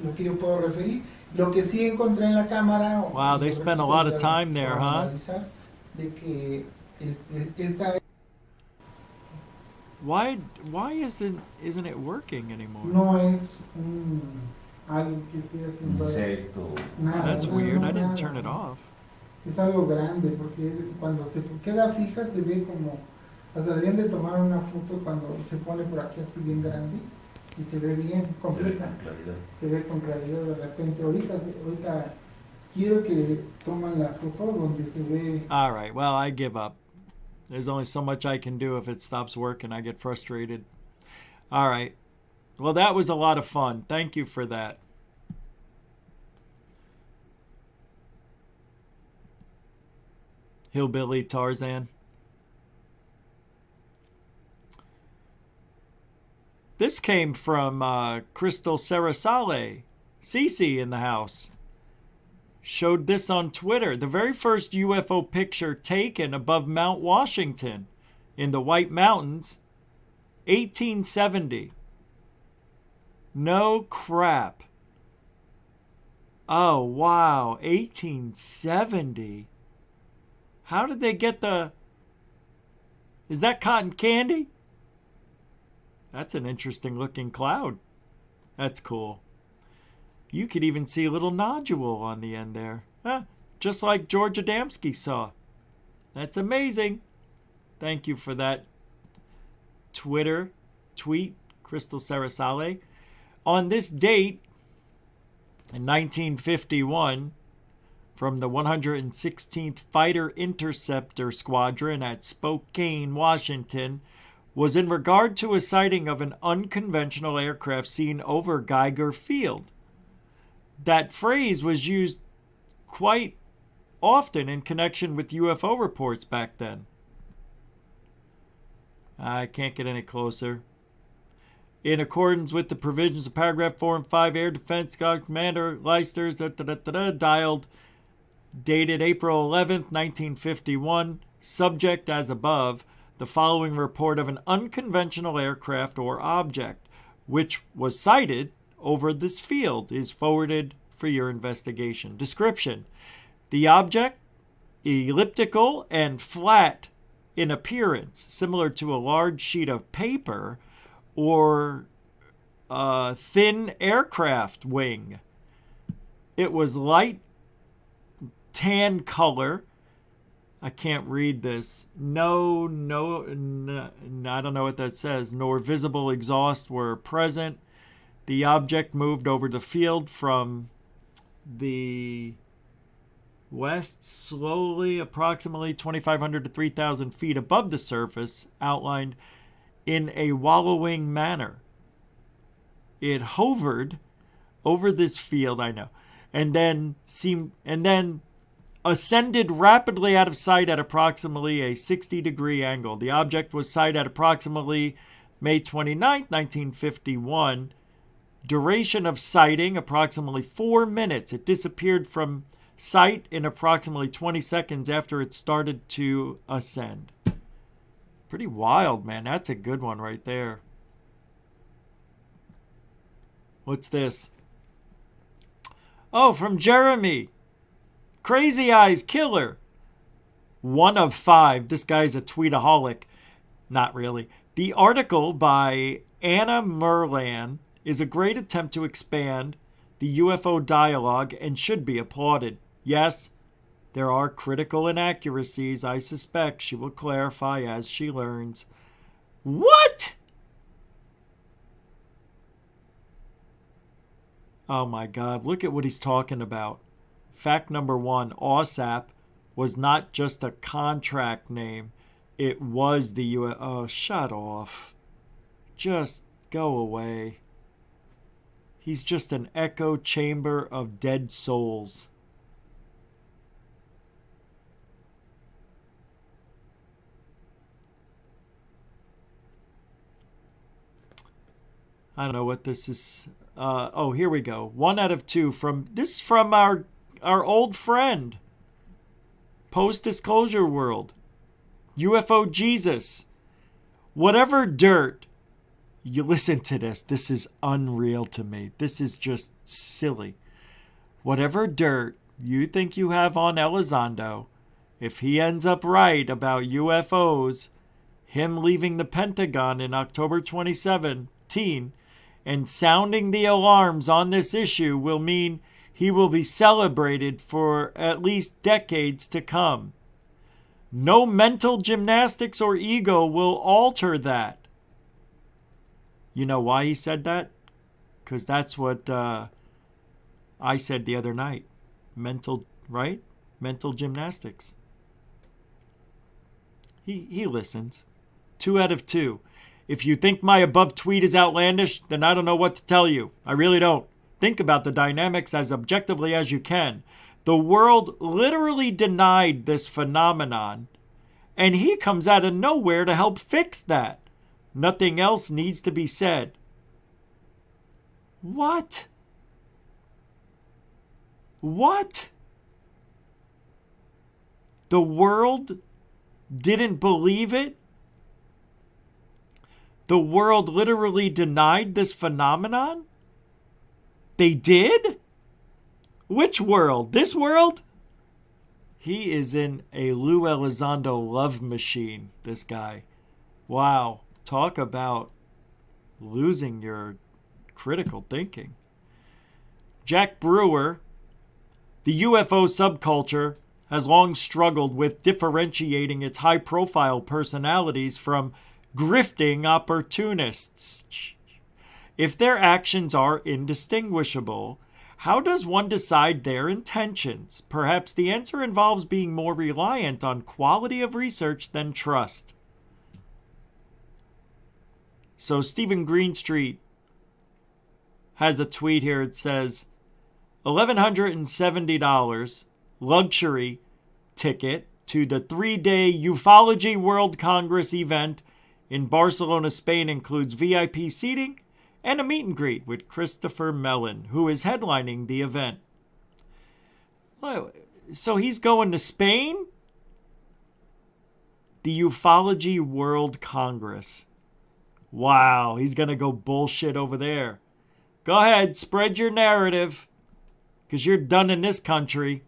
lo que yo puedo referir. Lo que sí encontré en la cámara. Wow, they spent a lot of time there, huh? De que esta Why isn't it working anymore? no es algo que esté haciendo nada. That's no, weird. no, I didn't nada. turn it off. Es algo grande porque cuando se queda fija se ve como, hasta deberían de tomar una foto cuando se pone por aquí así bien grande y se ve bien completa. Se ve con claridad de repente. Ahorita quiero que tomen la foto donde se ve. All right, well, I give up. There's only so much I can do. If it stops working, I get frustrated. All right. Well, that was a lot of fun. Thank you for that. Hillbilly Tarzan. This came from Crystal Sarasale. Cece in the house. Showed this on Twitter. The very first UFO picture taken above Mount Washington in the White Mountains, 1870. No crap. Oh, wow. 1870. How did they get the... Is that cotton candy? That's an interesting looking cloud. That's cool. You could even see a little nodule on the end there. Just like George Adamski saw. That's amazing. Thank you for that Twitter tweet, Crystal Sarasale. On this date, in 1951, from the 116th Fighter Interceptor Squadron at Spokane, Washington, was in regard to a sighting of an unconventional aircraft seen over Geiger Field. That phrase was used quite often in connection with UFO reports back then. I can't get any closer. In accordance with the provisions of paragraph 4 and 5, Air Defense Commander Leisters dialed, dated April 11th, 1951, subject as above, the following report of an unconventional aircraft or object, which was sighted over this field, is forwarded for your investigation. Description: the object, elliptical and flat in appearance, similar to a large sheet of paper or a thin aircraft wing. It was light tan color. I can't read this. No, I don't know what that says. Nor visible exhaust were present. The object moved over the field from the west slowly, approximately 2,500 to 3,000 feet above the surface, outlined in a wallowing manner. It hovered over this field, I know, and then ascended rapidly out of sight at approximately a 60-degree angle. The object was sighted at approximately May 29, 1951. Duration of sighting, approximately 4 minutes. It disappeared from sight in approximately 20 seconds after it started to ascend. Pretty wild, man. That's a good one right there. What's this? Oh, from Jeremy. Crazy Eyes Killer. 1 of 5. This guy's a tweetaholic. Not really. The article by Anna Merlan is a great attempt to expand the UFO dialogue and should be applauded. Yes, there are critical inaccuracies. I suspect she will clarify as she learns. What? Oh my God, look at what he's talking about. Fact number 1, OSAP was not just a contract name. It was the UFO. Oh, shut off. Just go away. He's just an echo chamber of dead souls. I don't know what this is. Oh, here we go. 1 out of 2 from our old friend, Post-Disclosure World, UFO Jesus. Whatever dirt, you listen to this. This is unreal to me. This is just silly. Whatever dirt you think you have on Elizondo, if he ends up right about UFOs, him leaving the Pentagon in October 2017, and sounding the alarms on this issue will mean he will be celebrated for at least decades to come. No mental gymnastics or ego will alter that. You know why he said that? Because that's what I said the other night. Mental, right? Mental gymnastics. He listens. 2 out of 2. If you think my above tweet is outlandish, then I don't know what to tell you. I really don't. Think about the dynamics as objectively as you can. The world literally denied this phenomenon, and he comes out of nowhere to help fix that. Nothing else needs to be said. What? What? The world didn't believe it? The world literally denied this phenomenon? They did? Which world? This world? He is in a Lou Elizondo love machine, this guy. Wow. Talk about losing your critical thinking. Jack Brewer. The UFO subculture has long struggled with differentiating its high-profile personalities from grifting opportunists. If their actions are indistinguishable, how does one decide their intentions? Perhaps the answer involves being more reliant on quality of research than trust. So Stephen Greenstreet has a tweet here. It says, $1,170 luxury ticket to the 3-day UFOlogy World Congress event in Barcelona, Spain includes VIP seating and a meet and greet with Christopher Mellon, who is headlining the event. So he's going to Spain? The UFOlogy World Congress. Wow, he's going to go bullshit over there. Go ahead, spread your narrative, because you're done in this country.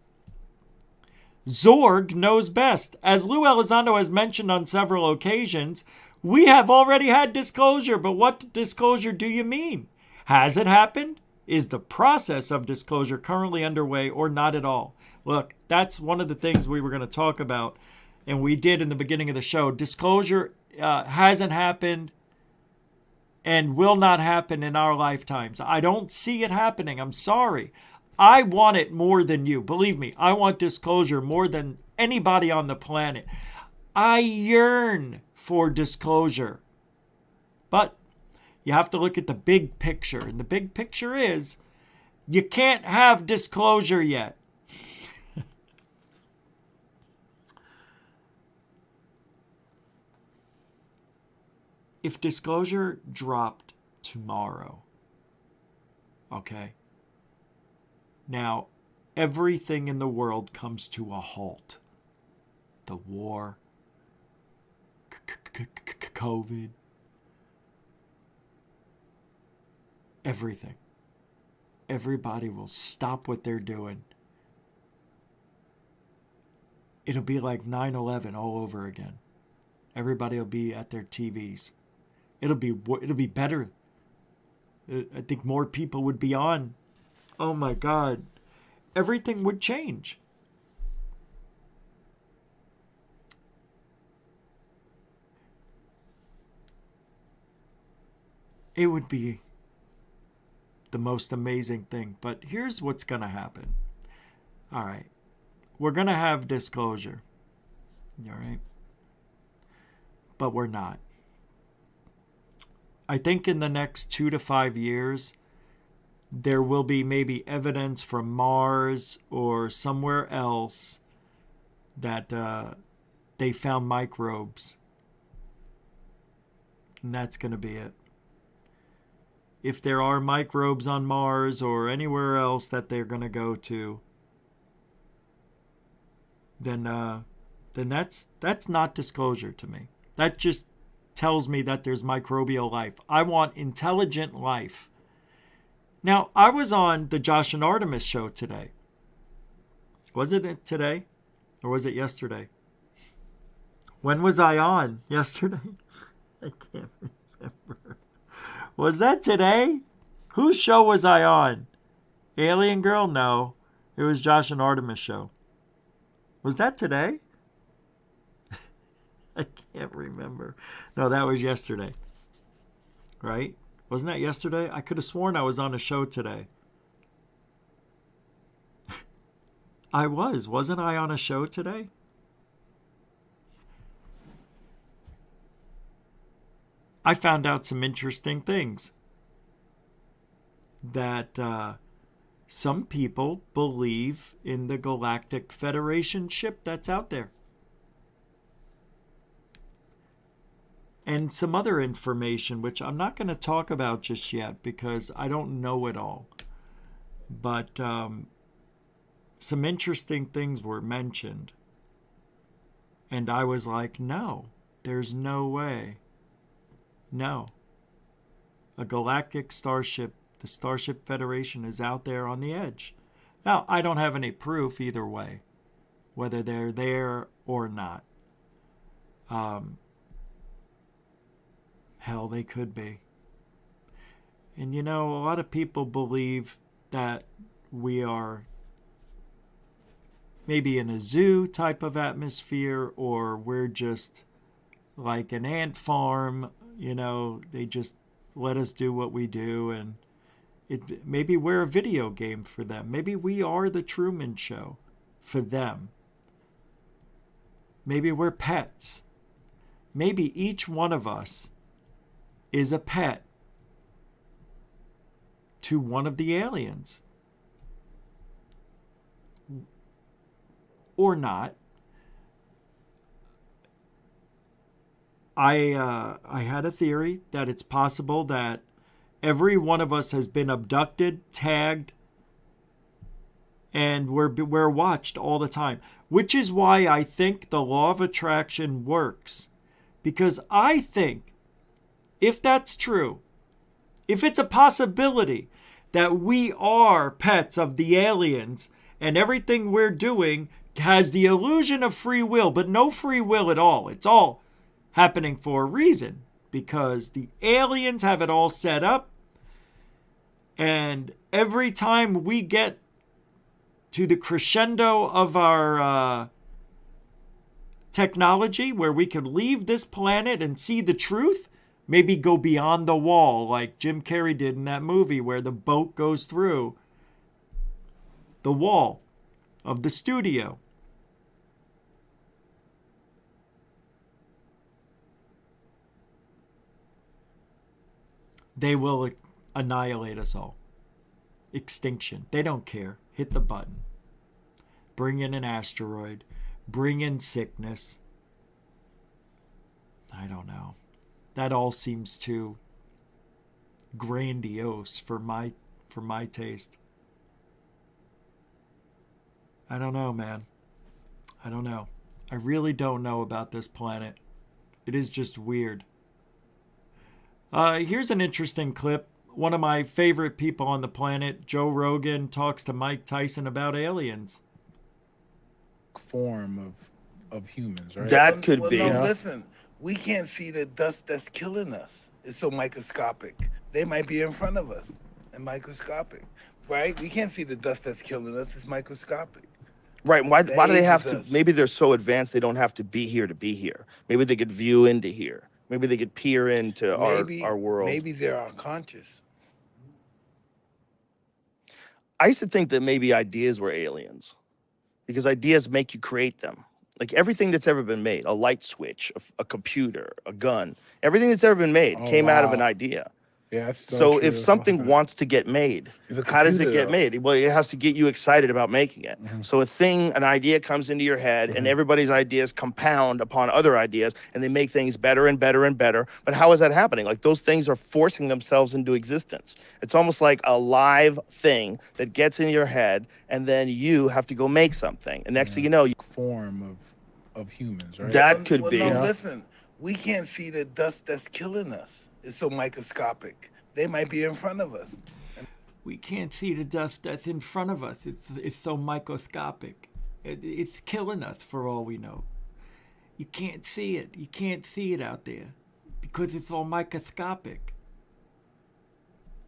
Zorg knows best. As Lou Elizondo has mentioned on several occasions, we have already had disclosure, but what disclosure do you mean? Has it happened? Is the process of disclosure currently underway or not at all? Look, that's one of the things we were going to talk about, and we did in the beginning of the show. Disclosure hasn't happened and will not happen in our lifetimes. I don't see it happening. I'm sorry. I want it more than you. Believe me, I want disclosure more than anybody on the planet. I yearn for disclosure. But you have to look at the big picture. And the big picture is you can't have disclosure yet. if disclosure dropped tomorrow, okay, now everything in the world comes to a halt. The war, COVID, everything. Everybody will stop what they're doing. It'll be like 9/11 all over again. Everybody will be at their TVs. It'll be better. I think more people would be on. Oh my God. Everything would change. It would be the most amazing thing. But here's what's going to happen. All right. We're going to have disclosure. All right. But we're not. I think in the next 2 to 5 years, there will be maybe evidence from Mars or somewhere else that they found microbes. And that's going to be it. If there are microbes on Mars or anywhere else that they're going to go to, then that's not disclosure to me. That just tells me that there's microbial life. I want intelligent life. Now, I was on the Josh and Artemis show today. Was it today? Or was it yesterday? When was I on? Yesterday? I can't remember. Was that today? Whose show was I on? Alien Girl? No. It was Josh and Artemis show. Was that today? I can't remember. No, that was yesterday. Right? Wasn't that yesterday? I could have sworn I was on a show today. I was. Wasn't I on a show today? I found out some interesting things. That some people believe in the Galactic Federation ship that's out there. And some other information, which I'm not going to talk about just yet because I don't know it all. But some interesting things were mentioned. And I was like, no, there's no way. No. A galactic starship, the Starship Federation, is out there on the edge. Now, I don't have any proof either way, whether they're there or not. Hell, they could be. And you know, a lot of people believe that we are maybe in a zoo type of atmosphere, or we're just like an ant farm. You know, they just let us do what we do, and maybe we're a video game for them. Maybe we are the Truman Show for them. Maybe we're pets. Maybe each one of us is a pet to one of the aliens. Or not. I had a theory that it's possible that every one of us has been abducted, tagged, and we're watched all the time. Which is why I think the law of attraction works. Because I think, if that's true, if it's a possibility that we are pets of the aliens and everything we're doing has the illusion of free will, but no free will at all. It's all happening for a reason because the aliens have it all set up. And every time we get to the crescendo of our technology where we could leave this planet and see the truth, maybe go beyond the wall like Jim Carrey did in that movie where the boat goes through the wall of the studio. They will annihilate us all. Extinction. They don't care. Hit the button. Bring in an asteroid. Bring in sickness. I don't know. That all seems too grandiose for my taste. I don't know, man. I don't know. I really don't know about this planet. It is just weird. Here's an interesting clip. One of my favorite people on the planet, Joe Rogan, talks to Mike Tyson about aliens. Form of humans, right? That could be. No, Listen, we can't see the dust that's killing us. It's so microscopic. They might be in front of us and microscopic, right? We can't see the dust that's killing us. It's microscopic. Right. Why do they have ages to? us. Maybe they're so advanced they don't have to be here to be here. Maybe they could view into here. Maybe they could peer into our world. Maybe they're unconscious. I used to think that maybe ideas were aliens because ideas make you create them. Like everything that's ever been made, a light switch, a computer, a gun, everything that's ever been made came out of an idea. Yeah, that's So true. if something wants to get made, how does it get made? Well, it has to get you excited about making it. So an idea comes into your head, and everybody's ideas compound upon other ideas, and they make things better and better and better. But how is that happening? Like those things are forcing themselves into existence. It's almost like a live thing that gets in your head, and then you have to go make something. And next thing you know, Form of humans, right? That could be. No, listen, we can't see the dust that's killing us. It's so microscopic. They might be in front of us. We can't see the dust that's in front of us. It's so microscopic. It's killing us for all we know. You can't see it. You can't see it out there because it's all microscopic.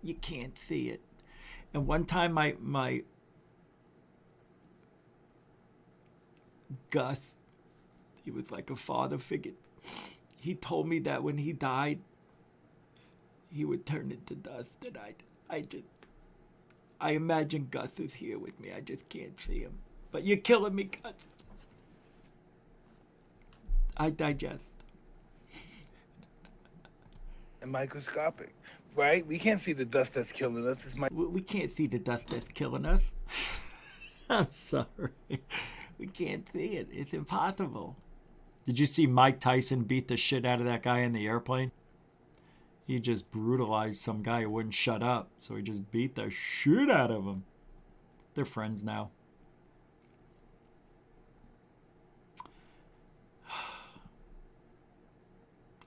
You can't see it. And one time my Gus, he was like a father figure. He told me that when he died, he would turn into dust, and I imagine Gus is here with me. I just can't see him. But you're killing me, Gus. I digest. And microscopic, right? We can't see the dust that's killing us. We can't see the dust that's killing us. I'm sorry. We can't see it. It's impossible. Did you see Mike Tyson beat the shit out of that guy in the airplane? He just brutalized some guy who wouldn't shut up. So he just beat the shit out of him. They're friends now.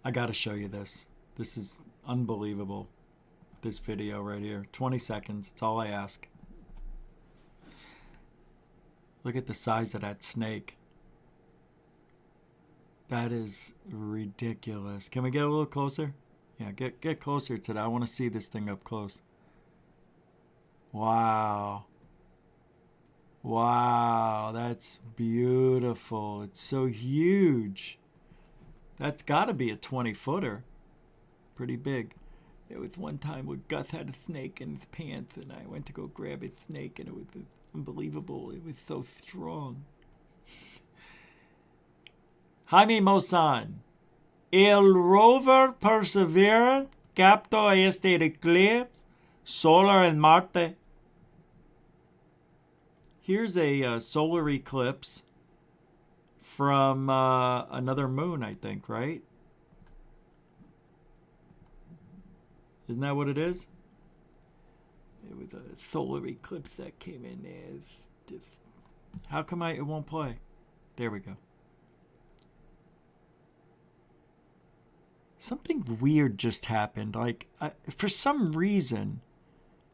I gotta show you this. This is unbelievable. This video right here. 20 seconds. It's all I ask. Look at the size of that snake. That is ridiculous. Can we get a little closer? Yeah, get closer to that. I want to see this thing up close. Wow. Wow, that's beautiful. It's so huge. That's got to be a 20-footer. Pretty big. There was one time where Gus had a snake in his pants, and I went to go grab his snake, and it was unbelievable. It was so strong. Jaime Maussan. El rover Perseverance captó este eclipse solar en Marte. Here's a solar eclipse from another moon, I think, right? Isn't that what it is? It was a solar eclipse that came in there. How come it won't play? There we go. Something weird just happened. Like, for some reason,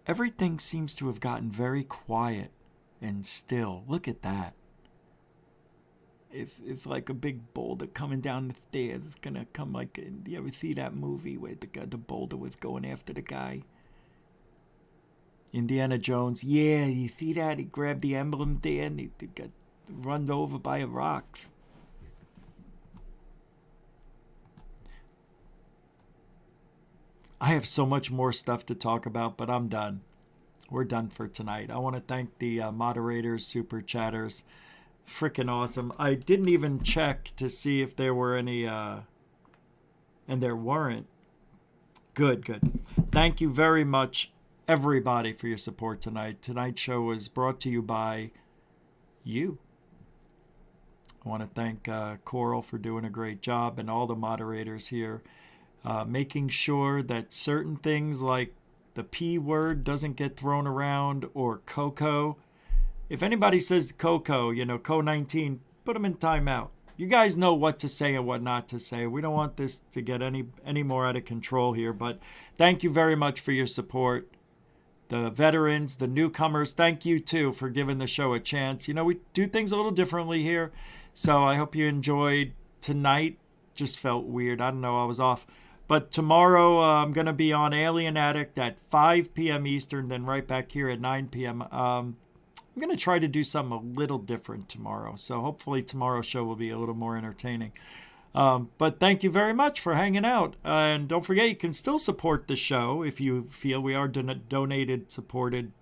everything seems to have gotten very quiet and still. Look at that. It's like a big boulder coming down the stairs. It's gonna come like, you ever see that movie where the boulder was going after the guy? Indiana Jones. Yeah, you see that? He grabbed the emblem there and he got run over by a rock. I have so much more stuff to talk about, but I'm done. We're done for tonight. I want to thank the moderators, super chatters. Freaking awesome. I didn't even check to see if there were any, and there weren't. Good. Thank you very much, everybody, for your support tonight. Tonight's show was brought to you by you. I want to thank Coral for doing a great job and all the moderators here. making sure that certain things like the P word doesn't get thrown around, or Coco. If anybody says Coco, Co-19, put them in timeout. You guys know what to say and what not to say. We don't want this to get any more out of control here, but thank you very much for your support. The veterans, the newcomers, thank you too for giving the show a chance. We do things a little differently here, so I hope you enjoyed tonight. Just felt weird. I don't know, I was off. But tomorrow I'm going to be on Alien Addict at 5 p.m. Eastern, then right back here at 9 p.m. I'm going to try to do something a little different tomorrow. So hopefully tomorrow's show will be a little more entertaining. But thank you very much for hanging out. And don't forget, you can still support the show if you feel. We are donation supported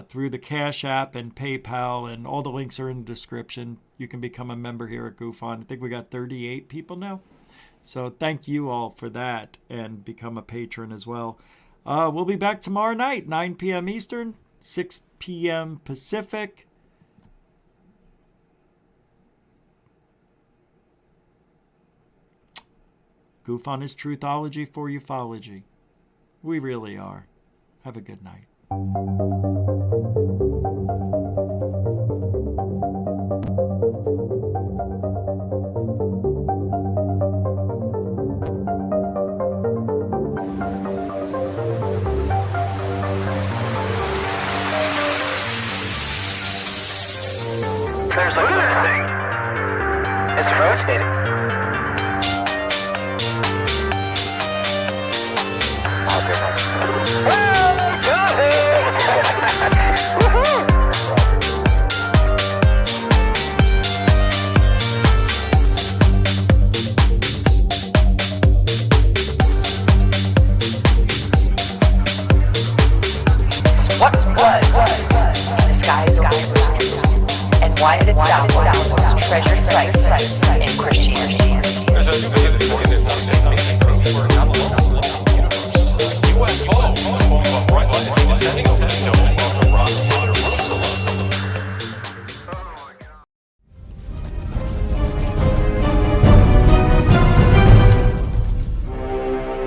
through the Cash App and PayPal, and all the links are in the description. You can become a member here at GoofOn. I think we got 38 people now. So thank you all for that, and become a patron as well. We'll be back tomorrow night, 9 p.m. Eastern, 6 p.m. Pacific. GoofOn is truthology for ufology. We really are. Have a good night. There's a good thing. It's rotating. What was in the skies over? And why did it downwards treasured sites in Christianity?